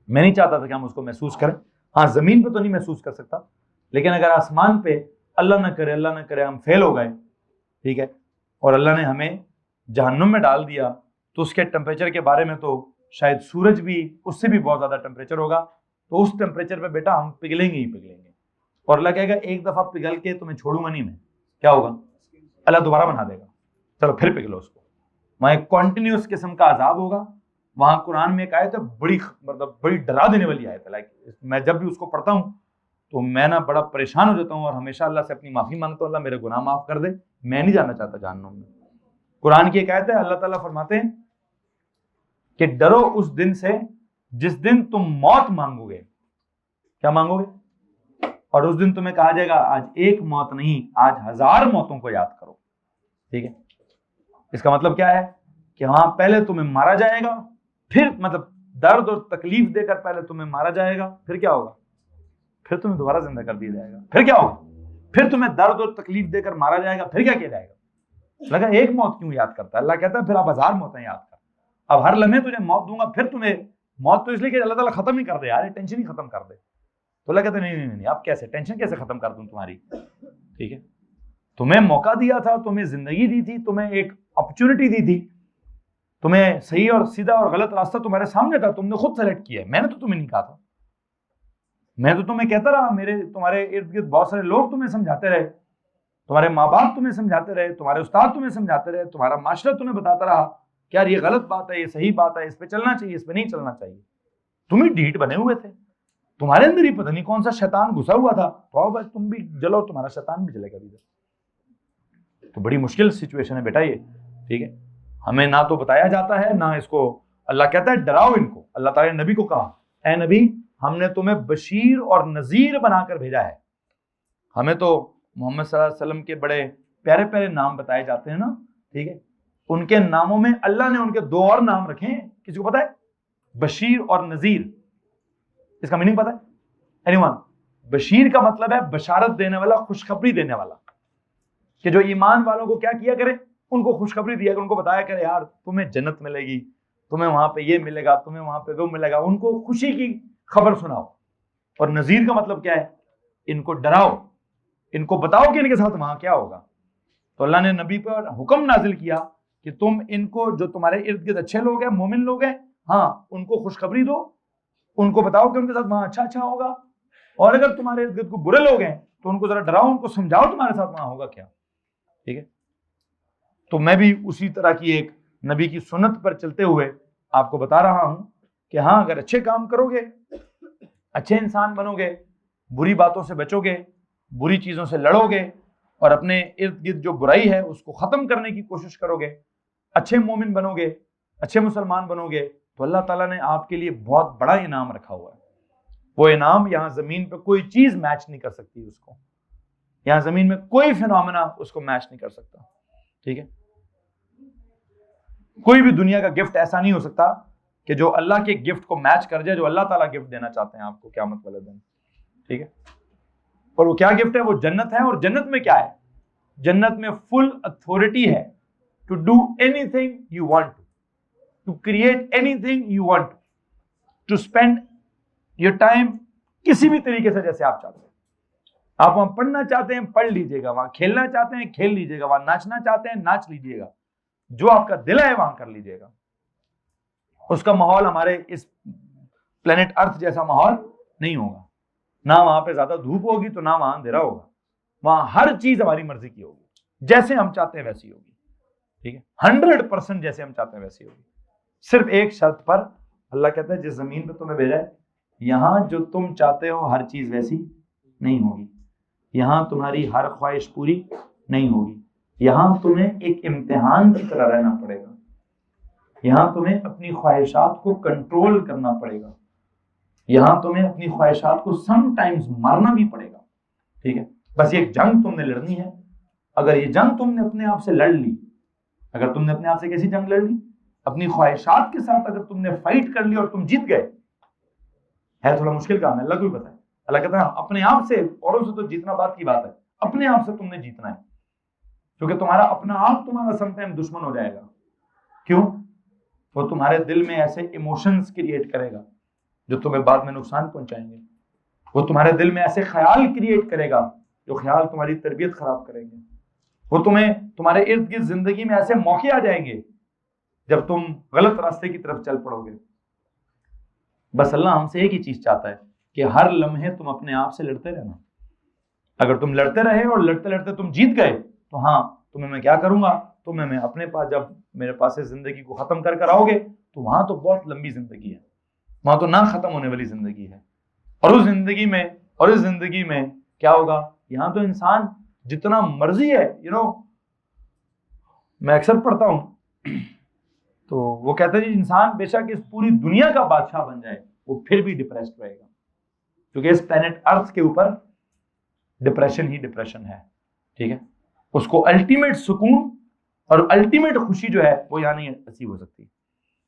मैं नहीं चाहता था कि हम उसको महसूस करें, हाँ जमीन पे तो नहीं महसूस कर सकता, लेकिन अगर आसमान पे अल्लाह ना करे हम फेल हो गए, ठीक है, और अल्लाह ने हमें जहन्नुम में डाल दिया, तो उसके टेम्परेचर के बारे में तो शायद सूरज भी उससे भी बहुत ज्यादा टेम्परेचर होगा, तो उस टेम्परेचर पे बेटा हम पिघलेंगे ही पिघलेंगे। और अल्लाह कहेगा एक दफा पिघल के तुम्हें छोड़ूंगा नहीं मैं, क्या होगा, अल्लाह दोबारा बना देगा, चलो फिर पिघलो उसको। वहां एक कॉन्टिन्यूस किस्म का अजाब होगा। वहां कुरान में एक आयत है बड़ी, मतलब बड़ी डरा देने वाली आयत है। लाइक मैं जब भी उसको पढ़ता हूँ तो मैं ना बड़ा परेशान हो जाता हूँ और हमेशा अल्लाह से अपनी माफी मांगता हूँ, अल्लाह मेरे गुनाह माफ कर दे, मैं नहीं जाना चाहता जहन्नुम में। कुरान की एक आयत है, अल्लाह ताला फरमाते हैं कि डरो उस दिन से जिस दिन तुम मौत मांगोगे। क्या मांगोगे? और उस दिन तुम्हें कहा जाएगा आज एक मौत नहीं, आज 1000 मौतों को याद करो। ठीक है, इसका मतलब क्या है कि वहां पहले तुम्हें मारा जाएगा, फिर मतलब दर्द और तकलीफ देकर पहले तुम्हें मारा जाएगा, फिर क्या होगा, फिर तुम्हें दोबारा जिंदा कर दिया जाएगा, फिर क्या होगा, फिर तुम्हें दर्द और तकलीफ देकर मारा जाएगा, फिर क्या किया जाएगा। लगा एक मौत क्यों याद करता है? अल्लाह कहता है फिर आप 1000 मौतें याद कर। अब हर लम्हे तुझे मौत दूंगा, फिर तुम्हें मौत तो इसलिए कि अल्लाह ताला खत्म ही कर दे यार, टेंशन ही खत्म कर दे। तो अल्लाह कहते नहीं नहीं नहीं, आप कैसे टेंशन कैसे खत्म कर दूं तुम्हारी। ठीक है, तुम्हें मौका दिया था, तुम्हें जिंदगी दी थी, तुम्हें एक अपॉर्चुनिटी दी थी, तुम्हें सही और सीधा और गलत रास्ता तुम्हारे सामने था, तुमने खुद सेलेक्ट किया। मैंने तो तुम्हें नहीं कहा था, मैं तो तुम्हें कहता रहा, तुम्हारे इर्द गिर्द बहुत सारे लोग तुम्हें समझाते रहे, तुम्हारे माँ बाप तुम्हें समझाते रहे, तुम्हारे उस्ताद तुम्हें समझाते रहे, तुम्हारा माशरा तुम्हें बताता रहा कि यार ये गलत बात है, ये सही बात है, इस पे चलना चाहिए, इस पे नहीं चलना चाहिए। तुम ही ढीठ बने हुए थे, तुम्हारे अंदर ही पता नहीं कौन सा शैतान घुसा हुआ था, तो आओ बस तुम भी जलो, तुम्हारा शैतान भी जलेगा इधर। तो बड़ी मुश्किल सिचुएशन है बेटा ये। ठीक है, हमें ना तो बताया जाता है, ना इसको अल्लाह कहता है डराओ इनको। अल्लाह ताला ने नबी को कहा, ऐ नबी हमने तुम्हें बशीर और नजीर बनाकर भेजा है। हमें तो मोहम्मद सल्लल्लाहु अलैहि वसल्लम के बड़े प्यारे प्यारे नाम बताए जाते हैं ना। ठीक है, उनके नामों में अल्लाह ने उनके 2 और नाम रखे हैं, किसी को पता है? बशीर और नजीर, इसका मीनिंग पता है एनीवन? बशीर का मतलब है बशारत देने वाला, खुशखबरी देने वाला, कि जो ईमान वालों को क्या किया करे, उनको खुशखबरी दिया करे, उनको बताया करे यार तुम्हें जन्नत मिलेगी, तुम्हें वहां पे ये मिलेगा, तुम्हें वहां पे वो मिलेगा, उनको खुशी की खबर सुनाओ। और नजीर का मतलब क्या है? इनको डराओ, इनको बताओ कि इनके साथ वहां क्या होगा। तो अल्लाह ने नबी पर हुक्म नाजिल किया कि तुम इनको, जो तुम्हारे इर्द गिर्द अच्छे लोग हैं, मोमिन लोग हैं, हाँ उनको खुशखबरी दो, उनको बताओ कि उनके साथ वहां अच्छा अच्छा होगा। और अगर तुम्हारे इर्द गिर्द को बुरे लोग हैं तो उनको जरा डराओ, उनको समझाओ तुम्हारे साथ वहां होगा क्या। ठीक है, तो मैं भी उसी तरह की एक नबी की सुन्नत पर चलते हुए आपको बता रहा हूं कि हाँ अगर अच्छे काम करोगे, अच्छे इंसान बनोगे, बुरी बातों से बचोगे, बुरी चीजों से लड़ोगे और अपने इर्द गिर्द जो बुराई है उसको खत्म करने की कोशिश करोगे, अच्छे मोमिन बनोगे, अच्छे मुसलमान बनोगे, तो अल्लाह ताला ने आपके लिए बहुत बड़ा इनाम रखा हुआ है। वो इनाम यहाँ जमीन पे कोई चीज मैच नहीं कर सकती उसको, यहाँ जमीन में कोई फिनोमेना उसको मैच नहीं कर सकता। ठीक है, कोई भी दुनिया का गिफ्ट ऐसा नहीं हो सकता कि जो अल्लाह के गिफ्ट को मैच कर जाए, जो अल्लाह ताला गिफ्ट देना चाहते हैं आपको क़यामत वाले दिन। ठीक है, और वो क्या गिफ्ट है? वो जन्नत है। और जन्नत में क्या है? जन्नत में फुल अथॉरिटी है to do anything you want, to create anything you want, to spend your time किसी भी तरीके से जैसे आप चाहते हैं। आप वहां पढ़ना चाहते हैं पढ़ लीजिएगा, वहां खेलना चाहते हैं खेल लीजिएगा, वहां नाचना चाहते हैं नाच लीजिएगा, जो आपका दिल है वहां कर लीजिएगा। उसका माहौल हमारे इस प्लेनेट अर्थ जैसा माहौल नहीं होगा, ना वहां पे ज्यादा धूप होगी तो ना वहां अंधेरा होगा, वहां हर चीज हमारी मर्जी की होगी, जैसे हम चाहते हैं वैसी होगी। ठीक है, 100% जैसे हम चाहते हैं वैसी होगी। सिर्फ एक शर्त पर, अल्लाह कहता है जिस जमीन पे तुम्हें भेजा है, यहां जो तुम चाहते हो हर चीज वैसी नहीं होगी, यहां तुम्हारी हर ख्वाहिश पूरी नहीं होगी, यहां तुम्हें एक इम्तिहान की तरह रहना पड़ेगा, यहां तुम्हें अपनी ख्वाहिशात को कंट्रोल करना पड़ेगा, यहां तुम्हें अपनी ख्वाहिशात को समटाइम्स मारना भी पड़ेगा। ठीक है, बस ये जंग तुमने लड़नी है। अगर ये जंग तुमने अपने आप से लड़ ली, अगर तुमने अपने आप से कैसी जंग लड़ ली अपनी ख्वाहिशात के साथ अगर तुमने फाइट कर ली और तुम जीत गए, है थोड़ा मुश्किल काम है, अल्लाह को भी पता है। अल्लाह कहता है अपने आप से, औरों से तो जीतना बात की बात है, अपने आप से तुमने जीतना है, क्योंकि तुम्हारा अपना आप तुम्हारा समटाइम दुश्मन हो जाएगा। क्यों? वो तुम्हारे दिल में ऐसे इमोशंस क्रिएट करेगा जो तुम्हें बाद में नुकसान पहुंचाएंगे। वो तुम्हारे दिल में ऐसे ख्याल क्रिएट करेगा जो ख्याल तुम्हारी तरबियत खराब करेंगे। वो तुम्हारे इर्द गिर्द जिंदगी में ऐसे मौके आ जाएंगे जब तुम गलत रास्ते की तरफ चल पड़ोगे। बस अल्लाह हमसे एक ही चीज चाहता है कि हर लम्हे तुम अपने आप से लड़ते रहना। अगर तुम लड़ते रहे और लड़ते लड़ते तुम जीत गए तो हाँ, तुम्हें मैं क्या करूंगा, तुम्हें मैं अपने पास, जब मेरे पास से जिंदगी को खत्म कर कर आओगे तो वहां तो बहुत लंबी जिंदगी है, वहां तो ना खत्म होने वाली जिंदगी है। और उस जिंदगी में क्या होगा, यहां तो इंसान जितना मर्जी है, मैं अक्सर पढ़ता हूं तो वो कहते हैं इंसान बेशक इस पूरी दुनिया का बादशाह बन जाए, वो फिर भी डिप्रेस्ड रहेगा, क्योंकि इस प्लेनेट अर्थ के ऊपर डिप्रेशन ही डिप्रेशन है। ठीक है, उसको अल्टीमेट सुकून और अल्टीमेट खुशी जो है वो यहाँ नहीं नसीब हो सकती।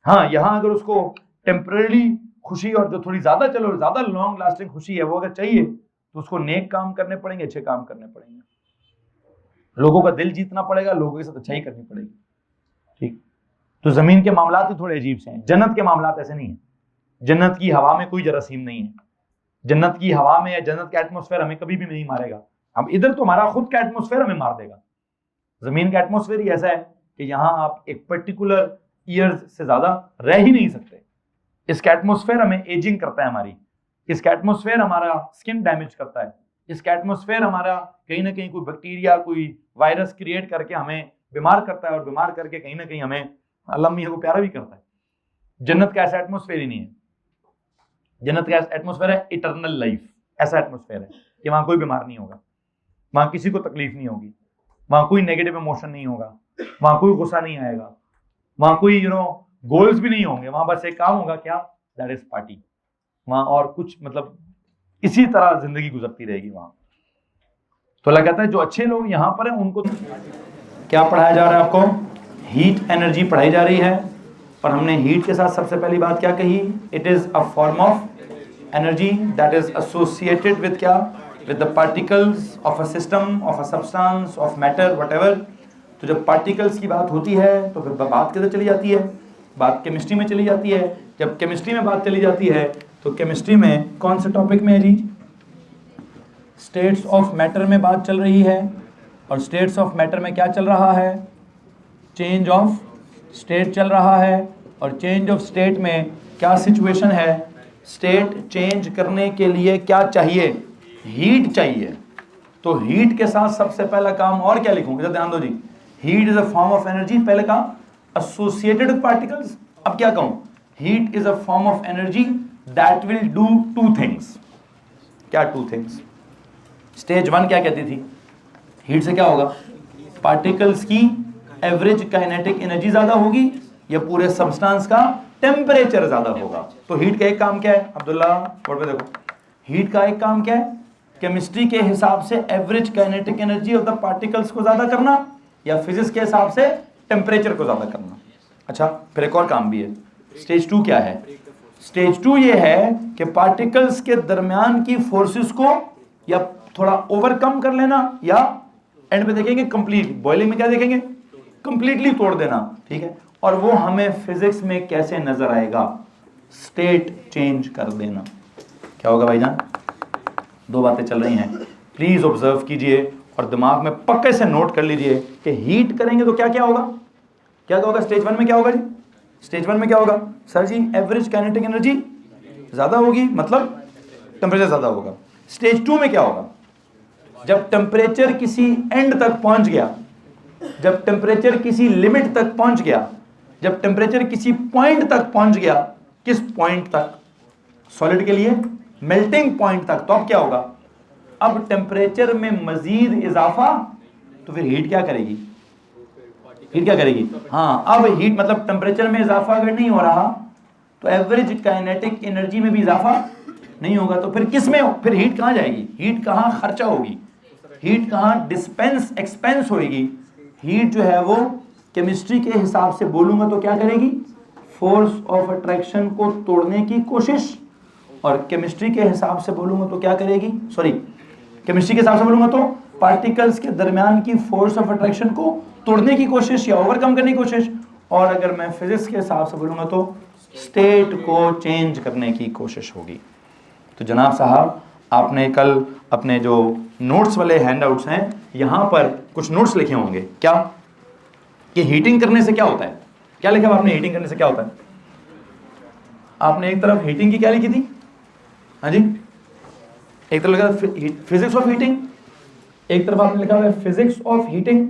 हाँ, यहाँ अगर उसको टेम्परेरी खुशी और जो थोड़ी ज्यादा चलो ज्यादा लॉन्ग लास्टिंग खुशी है वो अगर चाहिए तो उसको नेक काम करने पड़ेंगे, अच्छे काम करने पड़ेंगे, लोगों का दिल जीतना पड़ेगा, लोगों के साथ अच्छाई करनी पड़ेगी। ठीक, तो जमीन के मामलात ही थोड़े अजीब से हैं, जन्नत के मामलात ऐसे नहीं है। जन्नत की हवा में कोई जरासीम नहीं है, जन्नत की हवा में या जन्नत का एटमॉस्फेयर हमें कभी भी नहीं मारेगा। हम इधर तो हमारा खुद का एटमॉस्फेयर हमें मार देगा। जमीन का एटमॉस्फेयर ही ऐसा है कि यहाँ आप एक पर्टिकुलर ईयर्स से ज्यादा रह ही नहीं सकते। इसका एटमॉस्फेयर हमें एजिंग करता है हमारी, इसका एटमॉस्फेयर हमारा स्किन डैमेज करता है, इसका एटमॉस्फेयर हमारा कहीं ना कहीं कोई बैक्टीरिया कोई वायरस क्रिएट करके हमें बीमार करता है, और बीमार करके कहीं ना कहीं हमें अल्लाह मियां को प्यारा भी करता है। जन्नत का ऐसा एटमॉस्फेयर ही नहीं है। जन्नत का एटमॉस्फेयर है इटर्नल लाइफ, ऐसा एटमॉस्फेयर है कि वहां कोई बीमार नहीं होगा, वहां किसी को तकलीफ नहीं होगी, वहां कोई नेगेटिव इमोशन नहीं होगा, वहां कोई गुस्सा नहीं आएगा, वहां कोई गोल्स भी नहीं होंगे, वहां बस एक काम होगा, क्या, दैट इज पार्टी। वहां और कुछ मतलब इसी तरह जिंदगी गुजरती रहेगी वहां। तो अल्लाह कहता है जो अच्छे लोग यहाँ पर हैं उनको क्या पढ़ाया जा रहा है, आपको हीट एनर्जी पढ़ाई जा रही है। पर हमने हीट के साथ सबसे पहली बात क्या कही, it is a form of energy that is associated with क्या, with the particles of a system, of a substance, of matter, whatever. तो जब पार्टिकल्स की बात होती है तो फिर बात किधर चली जाती है, बात केमिस्ट्री में चली जाती है। जब केमिस्ट्री में बात चली जाती है तो केमिस्ट्री में कौन से टॉपिक में है जी, स्टेट्स ऑफ मैटर में बात चल रही है। और स्टेट्स ऑफ मैटर में क्या चल रहा है, चेंज ऑफ स्टेट चल रहा है। और चेंज ऑफ स्टेट में क्या सिचुएशन है, स्टेट चेंज करने के लिए क्या चाहिए, हीट चाहिए। तो हीट के साथ सबसे पहला काम और क्या लिखूं, इधर ध्यान दो जी, heat is a form of energy, पहले कहा एसोसिएटेड विद पार्टिकल्स, अब क्या कहूं, heat is a form of energy that will do two things. क्या टू थिंग्स, स्टेज वन क्या कहती थी, हीट से क्या होगा, पार्टिकल्स की एवरेज काइनेटिक एनर्जी ज्यादा होगी या पूरे सब्सटेंस का टेम्परेचर ज्यादा होगा। तो हीट का एक काम क्या है, अब्दुल्ला बोर्ड पे देखो, हीट का एक काम क्या है, केमिस्ट्री के हिसाब से average kinetic energy of the particles को ज्यादा करना या फिजिक्स के हिसाब से टेम्परेचर को ज्यादा करना। अच्छा, फिर एक और काम भी है, स्टेज टू क्या है, स्टेज टू ये है कि पार्टिकल्स के दरमियान की फोर्सेस को या थोड़ा ओवरकम कर लेना, या एंड पे देखेंगे कंप्लीट, बॉइलिंग में क्या देखेंगे, कंप्लीटली तोड़ देना। ठीक है, और वो हमें फिजिक्स में कैसे नजर आएगा, स्टेट चेंज कर देना। क्या होगा भाईजान, दो बातें चल रही हैं, प्लीज ऑब्जर्व कीजिए और दिमाग में पक्के से नोट कर लीजिए कि हीट करेंगे तो क्या क्या होगा, क्या क्या होगा। स्टेज वन में क्या होगा जी, स्टेज वन में क्या होगा सर जी, एवरेज काइनेटिक एनर्जी ज्यादा होगी, मतलब टेम्परेचर ज्यादा होगा। स्टेज टू में क्या होगा, जब टेम्परेचर किसी एंड तक पहुंच गया, जब टेम्परेचर किसी लिमिट तक पहुंच गया, जब टेम्परेचर किसी पॉइंट तक पहुंच गया, किस पॉइंट तक, सॉलिड के लिए मेल्टिंग पॉइंट तक, तो अब क्या होगा, अब टेम्परेचर में मजीद इजाफा, तो फिर हीट क्या करेगी, हीट क्या करेगी, हाँ अब हीट मतलब टेम्परेचर में इजाफा अगर नहीं हो रहा तो एवरेज काइनेटिक एनर्जी में भी इजाफा नहीं होगा। तो फिर किस में, फिर हीट कहाँ जाएगी, हीट कहाँ खर्चा होगी, हीट कहाँ डिस्पेंस एक्सपेंस होगी, हीट जो है वो केमिस्ट्री के हिसाब से बोलूंगा तो क्या करेगी, फोर्स ऑफ अट्रैक्शन को तोड़ने की कोशिश, और केमिस्ट्री के हिसाब से बोलूंगा तो क्या करेगी, सॉरी केमिस्ट्री के हिसाब से बोलूंगा तो पार्टिकल्स के दरमियान की फोर्स ऑफ अट्रैक्शन को तोड़ने की कोशिश या ओवरकम करने की कोशिश, और अगर मैं फिजिक्स के हिसाब से बोलूंगा तो स्टेट को चेंज करने की कोशिश होगी। तो जनाब साहब आपने कल अपने जो नोट्स वाले हैंडआउट्स हैं यहां पर कुछ नोट्स लिखे होंगे, क्या कि हीटिंग करने से क्या होता है, क्या लिखा आपने, हीटिंग करने से क्या होता है। आपने एक तरफ हीटिंग की क्या लिखी थी, हाँ जी, एक तरफ लिखा फिजिक्स ऑफ हीटिंग, एक तरफ आपने लिखा हुआ है फिजिक्स ऑफ हीटिंग,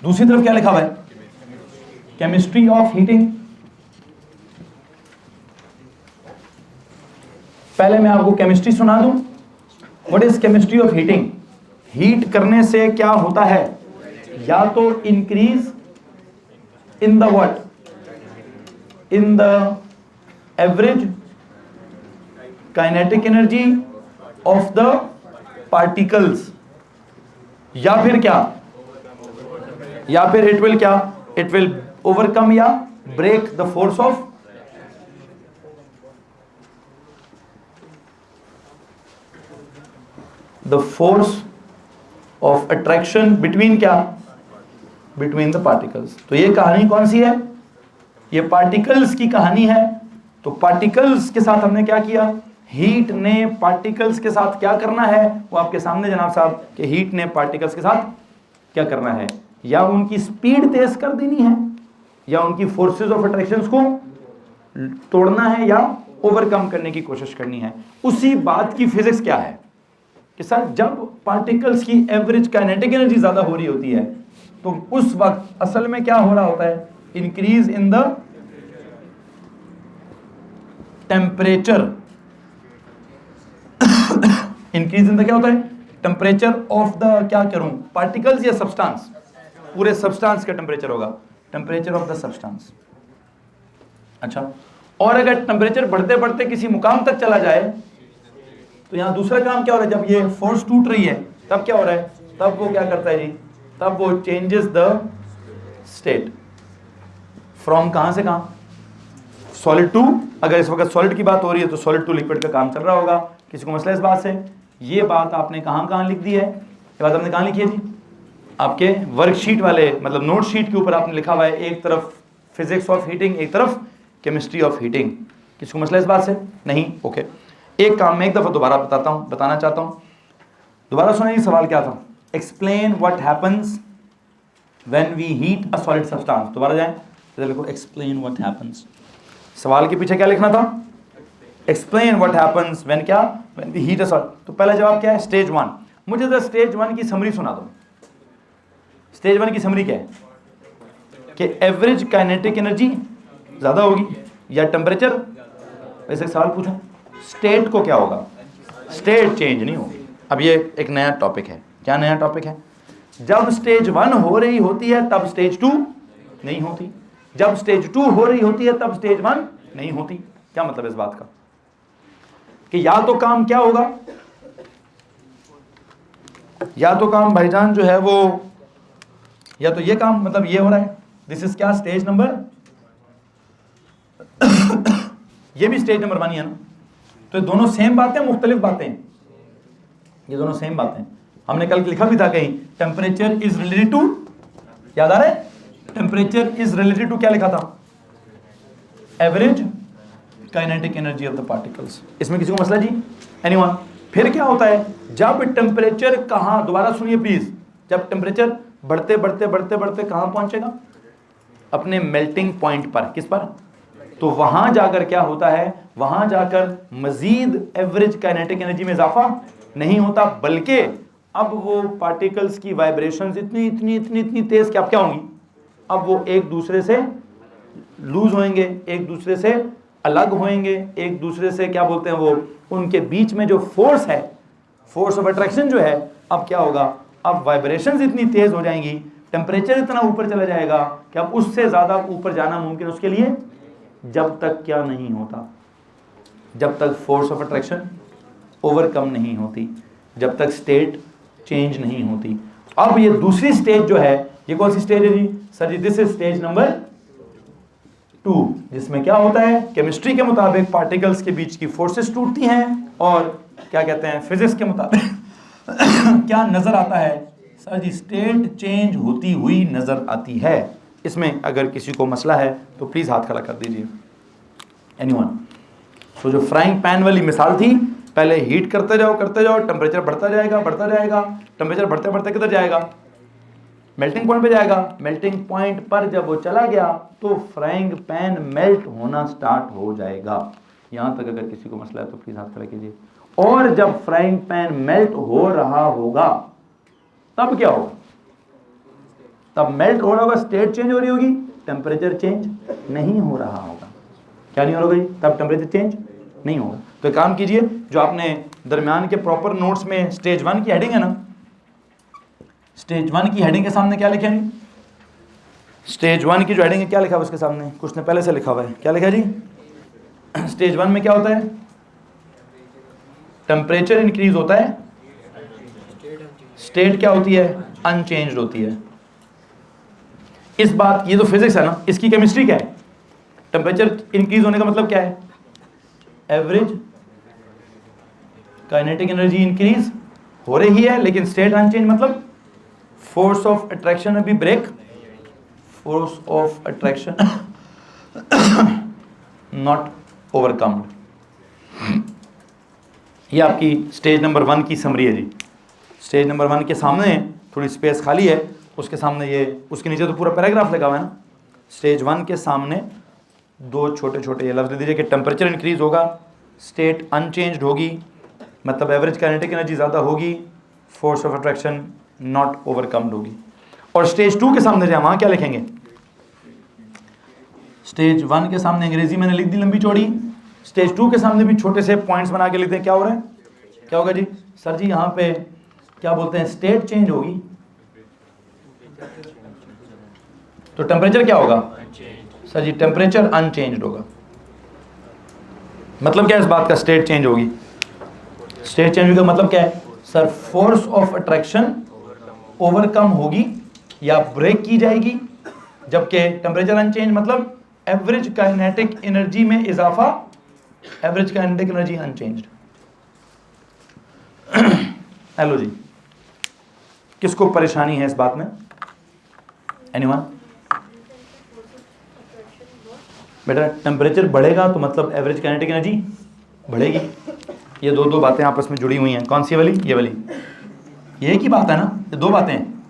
दूसरी तरफ क्या लिखा हुआ है, केमिस्ट्री ऑफ हीटिंग। पहले मैं आपको केमिस्ट्री सुना दूं, what is chemistry of heating. Heat करने से क्या होता है, या तो increase in the what, in the average kinetic energy of the particles, या फिर क्या, या फिर इट विल क्या, इट विल ओवरकम या break the force of the force of attraction between क्या, बिटवीन द पार्टिकल्स। तो ये कहानी कौन सी है, ये पार्टिकल्स की कहानी है। तो पार्टिकल्स के साथ हमने क्या किया, हीट ने पार्टिकल्स के साथ क्या करना है वो आपके सामने जनाब साहब, कि हीट ने पार्टिकल्स के साथ क्या करना है, या उनकी स्पीड तेज कर देनी है, या उनकी फोर्सेस ऑफ अट्रैक्शंस को तोड़ना है, या ओवरकम करने की कोशिश करनी है। उसी बात की फिजिक्स क्या है कि सर जब पार्टिकल्स की एवरेज काइनेटिक एनर्जी ज्यादा हो रही होती है तो उस वक्त असल में क्या हो रहा होता है, increase in the temperature, increase in the क्या होता है, टेम्परेचर ऑफ द, क्या करूं, पार्टिकल्स या सब्सटेंस, पूरे सब्सटेंस का टेम्परेचर होगा, टेम्परेचर ऑफ द सब्सटेंस। अच्छा, और अगर टेम्परेचर बढ़ते बढ़ते किसी मुकाम तक चला जाए तो यहां दूसरा काम क्या हो रहा है, जब ये फोर्स टूट रही है तब क्या हो रहा है, तब वो क्या करता है जी, तब वो चेंजेस द स्टेट फ्रॉम कहां से कहां, सॉलिड टू, अगर इस वक्त सॉलिड की बात हो रही है तो सॉलिड टू लिक्विड का काम चल रहा होगा। किसी को मसला इस बात से, ये बात आपने कहां कहां लिख दी है, ये बात आपने कहां लिखी है जी, आपके वर्कशीट वाले मतलब नोट शीट के ऊपर आपने लिखा हुआ है, एक तरफ फिजिक्स ऑफ हीटिंग, एक तरफ केमिस्ट्री ऑफ हीटिंग। किसी को मसला इस बात से नहीं, ओके। एक काम मैं एक दफा दोबारा बताना चाहता हूं, दोबारा सुनिए सवाल क्या था, explain what happens when we heat a solid substance. दोबारा जाएं, इधर लिखो एक्सप्लेन व्हाट हैपेंस, सवाल के पीछे क्या लिखना था, एक्सप्लेन व्हाट हैपेंस व्हेन क्या, when we heat a solid. तो पहला जवाब क्या है, स्टेज 1। मुझे जरा स्टेज 1 की समरी सुना दो। स्टेज 1 की समरी क्या है कि एवरेज काइनेटिक एनर्जी ज्यादा होगी या टेम्परेचर, वैसे सवाल पूछो, स्टेट को क्या होगा, स्टेट चेंज नहीं होगी। अब ये एक नया टॉपिक है, क्या नया टॉपिक है, जब स्टेज 1 हो रही होती है तब स्टेज 2 नहीं होती, जब स्टेज 2 हो रही होती है तब स्टेज 1 नहीं होती। क्या मतलब इस बात का कि या तो काम क्या होगा, या तो काम भाईजान जो है वो, या तो ये काम मतलब ये हो रहा है, दिस इज क्या, स्टेज नंबर ये भी स्टेज नंबर 1 है ना। तो दोनों सेम बातें, मुख्तलिफ बातें, ये दोनों सेम बातें। हमने कल लिखा भी था कहीं, टेम्परेचर इज रिलेटेड टू, याद आ रहा है, टेम्परेचर इज रिलेटेड टू क्या लिखा था, average kinetic energy of the particles. इसमें किसी को मसला जी, एनीवन। फिर क्या होता है, जब टेम्परेचर कहां, दोबारा सुनिए प्लीज, जब टेम्परेचर बढ़ते बढ़ते बढ़ते बढ़ते कहां पहुंचेगा, अपने मेल्टिंग पॉइंट पर, किस पर, तो वहां जाकर क्या होता है, वहां जाकर मजीद एवरेज काइनेटिक एनर्जी में इजाफा नहीं होता, बल्कि अब वो पार्टिकल्स की वाइब्रेशंस इतनी इतनी इतनी इतनी तेज कि अब क्या होंगी, अब वो एक दूसरे से लूज होंगे, एक दूसरे से अलग होंगे, एक दूसरे से क्या बोलते हैं वो, उनके बीच में जो फोर्स है, फोर्स ऑफ अट्रैक्शन जो है, अब क्या होगा, अब वाइब्रेशंस इतनी तेज हो जाएंगी, टेम्परेचर इतना ऊपर चला जाएगा कि अब उससे ज्यादा ऊपर जाना मुमकिन उसके लिए, जब तक क्या नहीं होता, जब तक फोर्स ऑफ अट्रैक्शन ओवरकम नहीं होती, जब तक स्टेट चेंज नहीं होती। अब ये दूसरी स्टेज जो है, ये कौन सी स्टेज है जी? Sir ji this is stage number 2, जिसमें क्या होता है, केमिस्ट्री के मुताबिक पार्टिकल्स के बीच की फोर्सेस टूटती हैं और क्या कहते हैं, फिजिक्स के मुताबिक क्या नजर आता है? सर जी स्टेट चेंज होती हुई नजर आती है। इसमें अगर किसी को मसला है तो प्लीज हाथ खड़ा कर दीजिए। एनीवन? तो जो फ्राइंग पैन वाली मिसाल थी, पहले हीट करते जाओ टेम्परेचर बढ़ता जाएगा, टेम्परेचर बढ़ते बढ़ते किधर जाएगा? मेल्टिंग पॉइंट पे जाएगा। मेल्टिंग पॉइंट पर जब वो चला गया तो फ्राइंग पैन मेल्ट होना स्टार्ट हो जाएगा। यहां तक अगर किसी को मसला है तो प्लीज हाथ खड़ा कीजिए। और जब फ्राइंग पैन मेल्ट हो रहा होगा तब क्या होगा? तब मेल्ट हो रहा होगा, स्टेट चेंज हो रही होगी, टेम्परेचर चेंज नहीं हो रहा होगा। क्या नहीं हो रहा जी? तब टेम्परेचर चेंज नहीं होगा। तो एक काम कीजिए, जो आपने दरमियान के प्रॉपर नोट्स में स्टेज 1 की हेडिंग है ना, स्टेज 1 की हेडिंग के सामने क्या लिखा है? स्टेज 1 की जो हेडिंग है क्या लिखा है उसके सामने? कुछ ने पहले से लिखा हुआ है। क्या लिखा है जी? स्टेज 1 में क्या होता है? टेम्परेचर इंक्रीज होता है, स्टेट क्या होती है? अनचेंज्ड होती है। इस बात, ये तो फिजिक्स है ना, इसकी केमिस्ट्री क्या है? टेम्परेचर इंक्रीज होने का मतलब क्या है? एवरेज काइनेटिक एनर्जी इंक्रीज हो रही है, लेकिन स्टेट अनचेंज मतलब फोर्स ऑफ अट्रैक्शन अभी break, force of attraction not overcomed. ये आपकी स्टेज नंबर 1 की समरी है जी। स्टेज नंबर 1 के सामने थोड़ी स्पेस खाली है, उसके सामने ये, उसके नीचे तो पूरा पैराग्राफ लगा हुआ है ना। स्टेज 1 के सामने 2 छोटे छोटे ये लफ्ज दे दीजिए कि टेम्परेचर इंक्रीज होगा, स्टेट अनचेंज्ड होगी, मतलब एवरेज काइनेटिक एनर्जी ज़्यादा होगी, force of attraction not overcomed होगी। और स्टेज 2 के सामने जाए, वहाँ क्या लिखेंगे? स्टेज 1 के सामने अंग्रेजी मैंने लिख दी लंबी चौड़ी, स्टेज 2 के सामने भी छोटे से पॉइंट्स बना के लिखते हैं। क्या हो रहा है? क्या होगा जी? सर जी यहाँ पे क्या बोलते हैं, स्टेट चेंज होगी तो टेम्परेचर क्या होगा? सर जी टेम्परेचर अनचेंज्ड होगा। मतलब क्या है इस बात का? स्टेट चेंज होगी। स्टेट चेंज होगी का मतलब क्या है? Sir force of attraction overcome होगी या ब्रेक की जाएगी, जबकि टेम्परेचर अनचेंज मतलब एवरेज काइनेटिक एनर्जी में इजाफा, average kinetic energy unchanged. Hello जी, किसको परेशानी है इस बात में? एनीवन? बेटा टेम्परेचर बढ़ेगा तो मतलब एवरेज काइनेटिक एनर्जी बढ़ेगी। ये दो बातें आपस में जुड़ी हुई हैं। कौन सी वाली? ये वाली। ये एक ही बात है ना, ये 2 बातें हैं,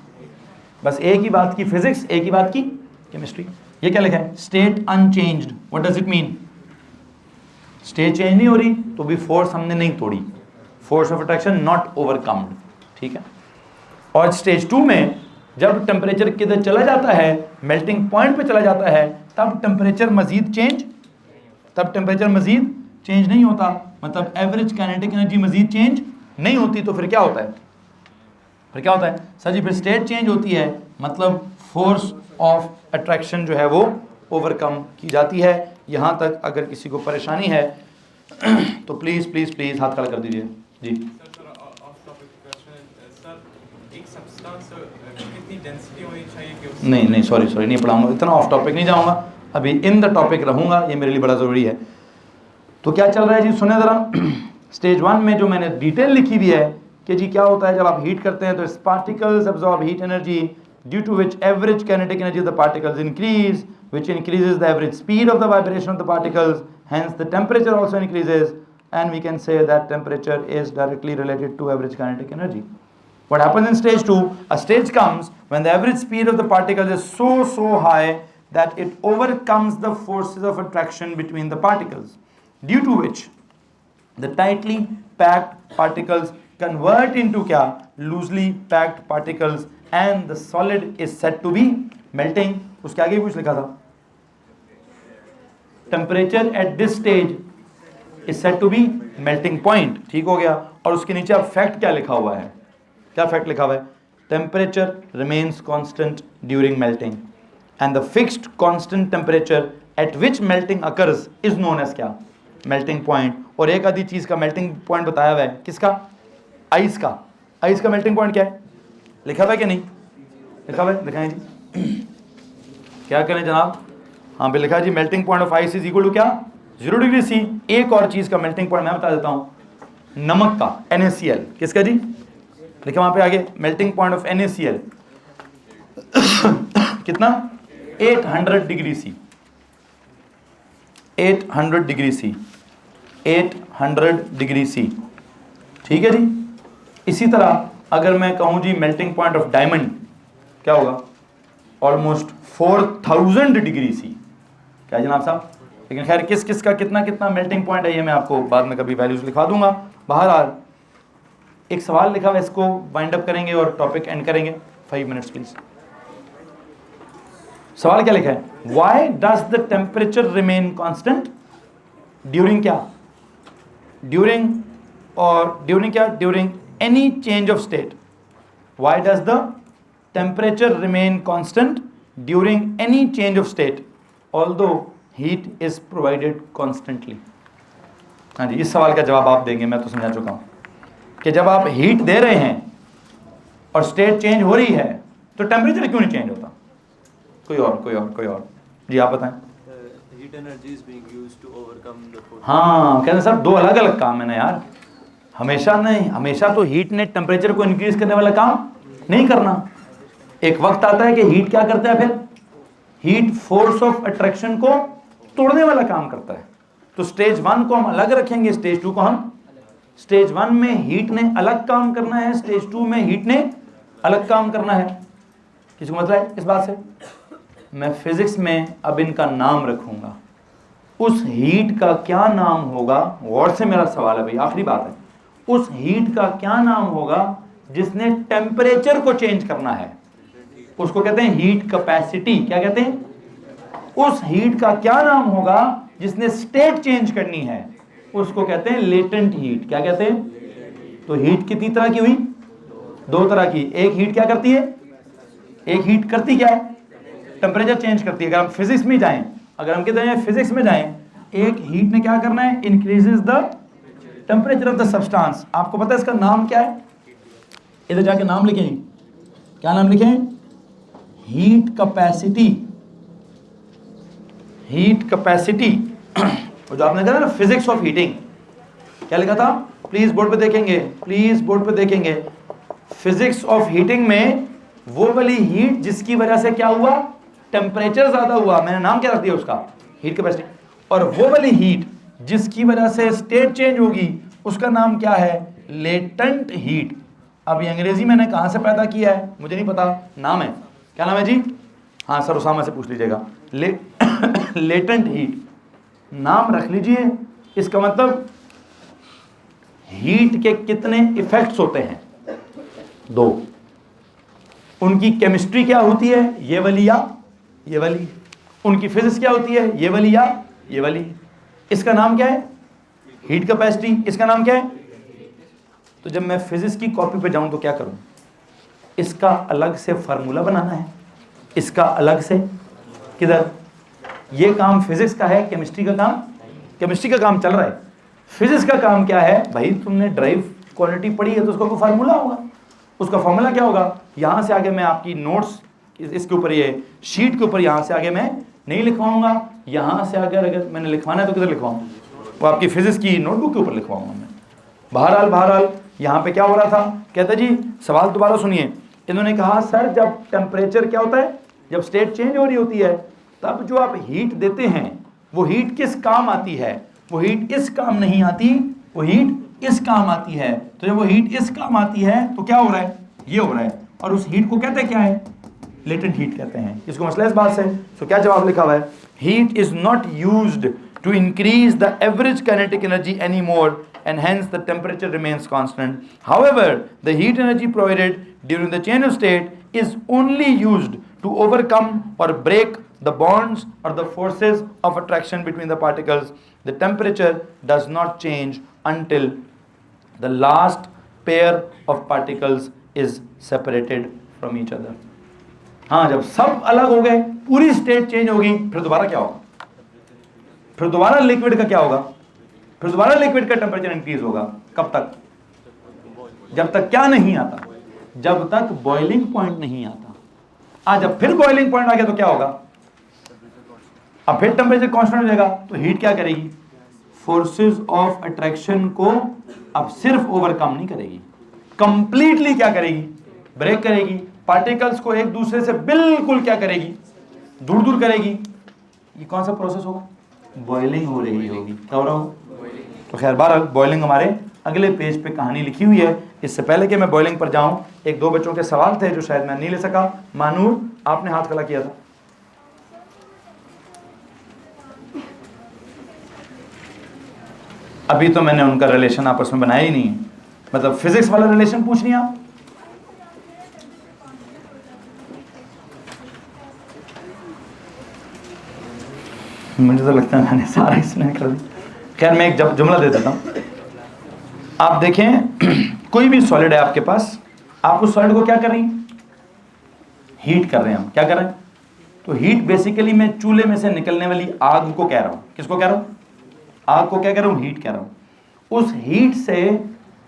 बस एक ही बात की फिजिक्स, एक ही बात की केमिस्ट्री। ये क्या लिखा है? State unchanged. What does it mean? State change नहीं हो रही तो भी फोर्स हमने नहीं तोड़ी, force of attraction not overcomed. ठीक है। और स्टेज 2 में जब टेम्परेचर किधर चला जाता है, मेल्टिंग पॉइंट पे चला जाता है, तब टेम्परेचर मजीद चेंज नहीं होता, मतलब एवरेज काइनेटिक एनर्जी मजीद चेंज नहीं होती। तो फिर क्या होता है? सर जी फिर स्टेट चेंज होती है, मतलब फोर्स ऑफ अट्रैक्शन जो है वो ओवरकम की जाती है। यहाँ तक अगर किसी को परेशानी है तो प्लीज़ प्लीज़ प्लीज़ हाथ खड़ा कर दीजिए जी। नहीं सॉरी नहीं पढ़ाऊंगा, इतना ऑफ टॉपिक नहीं जाऊंगा, अभी इन द टॉपिक रहूंगा, ये मेरे लिए बड़ा ज़रूरी है। तो क्या चल रहा है जी, सुने ज़रा। स्टेज 1 में जो मैंने डिटेल लिखी हुई है कि जी क्या होता है जब आप हीट करते हैं तो इस particles absorb heat energy due to which average kinetic energy of the particles increase, which increases the average speed of the vibration of the particles, hence the temperature also increases, and we can say that temperature is directly related to average kinetic energy. What happens in stage 2? A stage comes when the average speed of the particles is so high that it overcomes the forces of attraction between the particles, due to which the tightly packed particles convert into क्या? Loosely packed particles, and the solid is said to be melting. उसके आगे भी कुछ लिखा था, temperature at this stage is said to be melting point. ठीक हो गया। और उसके नीचे अब फैक्ट क्या लिखा हुआ है? क्या फैक्ट लिखा हुआ है? Temperature remains constant during melting and the fixed constant temperature at which melting occurs is known as क्या? Melting point. और एक आधी चीज का मेल्टिंग पॉइंट बताया हुआ है, किसका? आइस का। आइस का मेल्टिंग पॉइंट क्या है? लिखा हुआ है कि नहीं? लिखा हुआ है, दिखाएं जी। क्या करें जनाब? हाँ भी लिखा है जी, melting point of ice is equal to क्या? 0 डिग्री सी। एक और चीज का मेल्टिंग पॉइंट मैं बता देता हूँ, नमक का, NaCl। किसका जी? लिखा वहां पे आगे, मेल्टिंग पॉइंट ऑफ NaCl कितना? 800 degree C. 800 degree C, 800 degree C, ठीक है जी। इसी तरह अगर मैं कहूं जी मेल्टिंग पॉइंट ऑफ डायमंड, क्या होगा? Almost 4000 degree C. क्या जनाब साहब? लेकिन खैर किस किस का कितना कितना मेल्टिंग पॉइंट है ये मैं आपको बाद में कभी वैल्यूज लिखवा दूंगा। बहरहाल एक सवाल लिखा हुआ, इसको वाइंड अप करेंगे और टॉपिक एंड करेंगे। 5 मिनट्स प्लीज। सवाल क्या लिखा है? Why does the temperature remain constant during क्या? ड्यूरिंग क्या? During any change of state. Why does the temperature remain constant during any change of state although heat is provided constantly? हाँ जी, इस सवाल का जवाब आप देंगे, मैं तो समझा चुका हूं कि जब आप हीट दे रहे हैं और स्टेट चेंज हो रही है तो टेम्परेचर क्यों नहीं चेंज होता? कोई और जी आप बताएं। Heat energy is being used to overcome the force. हाँ कहते हैं सर दो अलग अलग काम है ना यार, हमेशा नहीं, हमेशा तो हीट ने टेम्परेचर को इंक्रीज करने वाला काम नहीं करना। एक वक्त आता है कि हीट क्या करता है, फिर हीट फोर्स ऑफ अट्रैक्शन को तोड़ने वाला काम करता है। तो स्टेज 1 को हम अलग रखेंगे, स्टेज 2 को हम, स्टेज 1 में हीट ने अलग काम करना है, स्टेज 2 में हीट ने अलग काम करना है। किसी को मतलब है इस बात से? मैं फिजिक्स में अब इनका नाम रखूंगा, उस हीट का क्या नाम होगा? गौर से मेरा सवाल है भाई, आखिरी बात है, उस हीट का क्या नाम होगा जिसने टेम्परेचर को चेंज करना है? उसको कहते हैं हीट कैपेसिटी। क्या कहते हैं? उस हीट का क्या नाम होगा जिसने स्टेट चेंज करनी है? उसको कहते हैं लेटेंट हीट। क्या कहते हैं? तो हीट कितनी तरह की हुई? 2 तरह की। एक हीट क्या करती है? एक हीट करती क्या है? टेम्परेचर चेंज करती है। अगर हम फिजिक्स में जाएं, अगर हम कहते हैं फिजिक्स में जाएं, एक हीट ने क्या करना है? Increases the temperature of the substance. आपको पता है इसका नाम क्या है? इधर जाके नाम लिखें। क्या नाम लिखें? Heat capacity. हीट कैपेसिटी जो आपने कहा ना फिजिक्स ऑफ हीटिंग, क्या लिखा था? प्लीज बोर्ड पे देखेंगे, प्लीज बोर्ड पे देखेंगे। फिजिक्स ऑफ हीटिंग में वो वाली हीट जिसकी वजह से क्या हुआ? टेम्परेचर ज्यादा हुआ, मैंने नाम क्या रख दिया उसका? Heat capacity. और वो वाली हीट जिसकी वजह से स्टेट चेंज होगी उसका नाम क्या है? Latent heat. अब ये अंग्रेजी मैंने कहां से पैदा किया है मुझे नहीं पता, नाम है, क्या नाम है जी? हाँ सर उसामा से पूछ लीजिएगा। लेटेंट हीट नाम रख लीजिए। इसका मतलब हीट के कितने इफेक्ट्स होते हैं? 2। उनकी केमिस्ट्री क्या होती है? ये वाली या ये वाली। उनकी फिजिक्स क्या होती है? ये वाली या ये वाली। इसका नाम क्या है? Heat capacity. इसका नाम क्या है? तो जब मैं फिजिक्स की कॉपी पे जाऊं तो क्या करूं? इसका अलग से फार्मूला बनाना है, इसका अलग से। किधर? ये काम फिजिक्स का है, केमिस्ट्री का काम, केमिस्ट्री का काम चल रहा है। फिजिक्स का काम क्या है भाई? तुमने ड्राइव क्वांटिटी पढ़ी है तो उसका कोई फार्मूला होगा। उसका फार्मूला क्या होगा? यहां से आगे मैं आपकी नोट्स इसके ऊपर, ये शीट के ऊपर यहां से आगे मैं नहीं लिखवाऊंगा। यहां से अगर मैंने लिखवाना है तो किधर लिखवाऊं? वो आपकी फिजिक्स की नोटबुक के ऊपर लिखवाऊंगा मैं। बहरहाल यहां पे क्या हो रहा था? कहते जी सवाल दोबारा सुनिए। इन्होंने कहा सर जब टेम्परेचर क्या होता है, जब स्टेट चेंज हो रही होती है, तब जो आप हीट देते हैं वो हीट किस काम आती है? वो हीट इस काम नहीं आती, वो हीट इस काम आती है। तो जब वो हीट इस काम आती है तो क्या हो रहा है? ये हो रहा है। और उस हीट को कहते हैं क्या है? लेटेंट हीट कहते हैं। इसको मसला इस बात से। तो क्या जवाब लिखा हुआ है? Heat is not used to increase the average kinetic energy any more and hence the temperature remains constant. However, the heat energy provided during the change of state is only used to overcome or break the bonds or the forces of attraction between the particles. The temperature does not change until the last pair of particles is separated from each other. हाँ, जब सब अलग हो गए, पूरी state change होगी, फिर दोबारा क्या होगा? फिर दोबारा लिक्विड का क्या होगा? फिर दोबारा लिक्विड का टेम्परेचर इंक्रीज होगा। कब तक? जब तक क्या नहीं आता? जब तक बॉइलिंग पॉइंट नहीं आता। आज जब फिर बॉइलिंग पॉइंट आ गया तो क्या होगा, अब फिर टेम्परेचर कांस्टेंट हो जाएगा, तो हीट क्या करेगी, फोर्सेस ऑफ अट्रैक्शन को अब सिर्फ ओवरकम नहीं करेगी, कंप्लीटली क्या करेगी, ब्रेक करेगी, पार्टिकल्स को एक दूसरे से बिल्कुल क्या करेगी, दूर दूर करेगी। ये कौन सा प्रोसेस होगा, बॉइलिंग हो रही होगी, क्या हो रहा होगा। तो खैर बहरहाल बॉइलिंग हमारे अगले पेज पे कहानी लिखी हुई है। इससे पहले कि मैं बॉइलिंग पर जाऊं, एक दो बच्चों के सवाल थे जो शायद मैं नहीं ले सका। मानूर, आपने हाथ खड़ा किया था। अभी तो मैंने उनका रिलेशन आपस में बनाया ही नहीं है, मतलब फिजिक्स वाला रिलेशन पूछ लिया आप। मुझे तो लगता है मैंने सारा इसने कर दिया। खैर मैं एक जुमला दे देता हूँ। आप देखें कोई भी सॉलिड है आपके पास, आप उस सॉलिड को क्या कर रही हैं, हीट कर रहे हैं। हम क्या कर रहे हैं, तो हीट बेसिकली मैं चूल्हे में से निकलने वाली आग को कह रहा हूँ। किसको कह रहा हूँ, आग को क्या कह रहा हूँ, हीट कह रहा हूँ। उस हीट से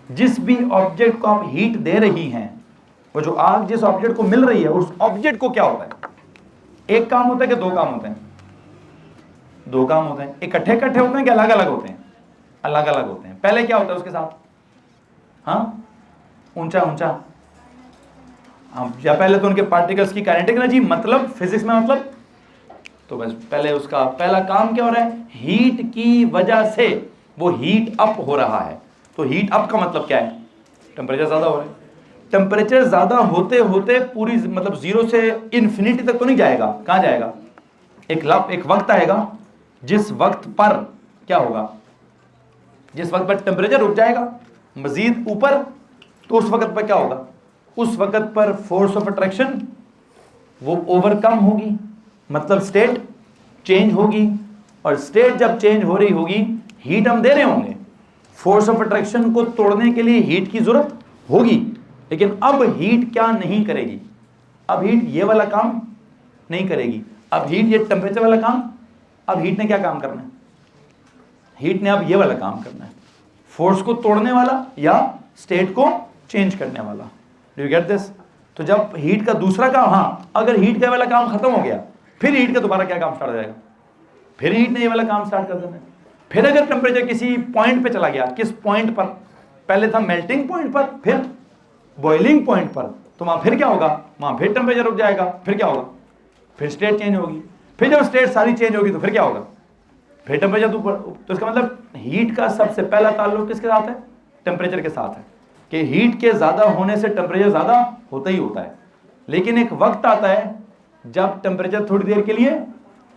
जिस भी ऑब्जेक्ट को आप हीट दे रही हैं, वो जो आग जिस ऑब्जेक्ट को मिल रही है, उस ऑब्जेक्ट को क्या होता है, एक काम होता है कि दो काम होते हैं, दो काम होते हैं। इकट्ठे इकट्ठे होते हैं कि अलग अलग होते हैं, अलग अलग होते हैं। पहले क्या होता है उसके साथ, हाँ ऊंचा ऊंचा, या पहले तो उनके पार्टिकल्स की काइनेटिक एनर्जी, मतलब फिजिक्स में मतलब, तो बस पहले उसका पहला काम क्या हो रहा है, हीट की वजह से वो हीट अप हो रहा है। तो हीट अप का मतलब क्या है, टेम्परेचर ज्यादा हो रहा है। टेम्परेचर ज्यादा होते होते पूरी मतलब जीरो से इन्फिनिटी तक तो नहीं जाएगा, कहां जाएगा, एक वक्त आएगा जिस वक्त पर क्या होगा, जिस वक्त पर टेम्परेचर रुक जाएगा मजीद ऊपर, तो उस वक्त पर क्या होगा, उस वक्त पर फोर्स ऑफ अट्रैक्शन वो ओवरकम होगी, मतलब स्टेट चेंज होगी। और स्टेट जब चेंज हो रही होगी, हीट हम दे रहे होंगे, फोर्स ऑफ अट्रैक्शन को तोड़ने के लिए हीट की जरूरत होगी। लेकिन अब हीट क्या नहीं करेगी, अब हीट ये वाला काम नहीं करेगी, अब हीट ये टेम्परेचर वाला काम, अब हीट ने क्या काम करना है, हीट ने अब ये वाला काम करना है, फोर्स को तोड़ने वाला या स्टेट को चेंज करने वाला। Do you get this. तो जब हीट का दूसरा काम, हाँ अगर हीट का वाला काम खत्म हो गया, फिर हीट का दोबारा क्या काम स्टार्ट हो जाएगा, फिर हीट ने ये वाला काम स्टार्ट कर देना है। फिर अगर टेम्परेचर किसी पॉइंट पे चला गया, किस पॉइंट पर, पहले था मेल्टिंग पॉइंट पर, फिर बॉइलिंग पॉइंट पर, तो वहां फिर क्या होगा, वहां फिर टेम्परेचर रुक जाएगा, फिर क्या होगा, फिर स्टेट चेंज होगी। फिर जब स्टेट सारी चेंज होगी तो फिर क्या होगा, फिर टेम्परेचर ऊपर। तो इसका मतलब हीट का सबसे पहला ताल्लुक किसके साथ है, टेम्परेचर के साथ है, कि हीट के ज्यादा होने से टेम्परेचर ज्यादा होता ही होता है। लेकिन एक वक्त आता है जब टेम्परेचर थोड़ी देर के लिए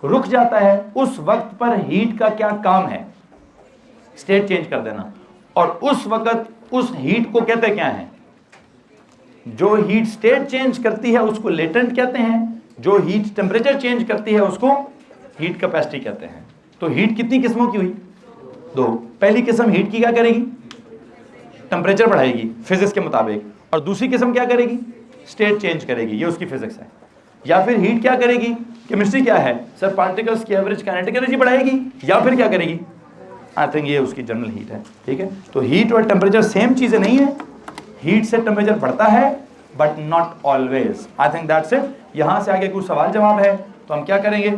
रुक जाता है, उस वक्त पर हीट का क्या काम है, स्टेट चेंज कर देना। और उस वक्त उस हीट को कहते क्या है, जो हीट स्टेट चेंज करती है उसको लेटेंट कहते हैं, जो हीट टेम्परेचर चेंज करती है उसको हीट कैपेसिटी कहते हैं। तो हीट कितनी किस्मों की हुई, दो। पहली किस्म हीट की क्या करेगी, टेम्परेचर बढ़ाएगी फिजिक्स के मुताबिक, और दूसरी किस्म क्या करेगी, स्टेट चेंज करेगी, ये उसकी फिजिक्स है। या फिर हीट क्या करेगी, केमिस्ट्री क्या है सर, पार्टिकल्स की एवरेज काइनेटिक एनर्जी बढ़ाएगी, या फिर क्या करेगी, आई थिंक ये उसकी जनरल हीट है। ठीक है, तो हीट और टेम्परेचर सेम चीजें नहीं है, हीट से टेम्परेचर बढ़ता है but not always. I think that's it. यहां से आगे कुछ सवाल जवाब है तो हम क्या करेंगे,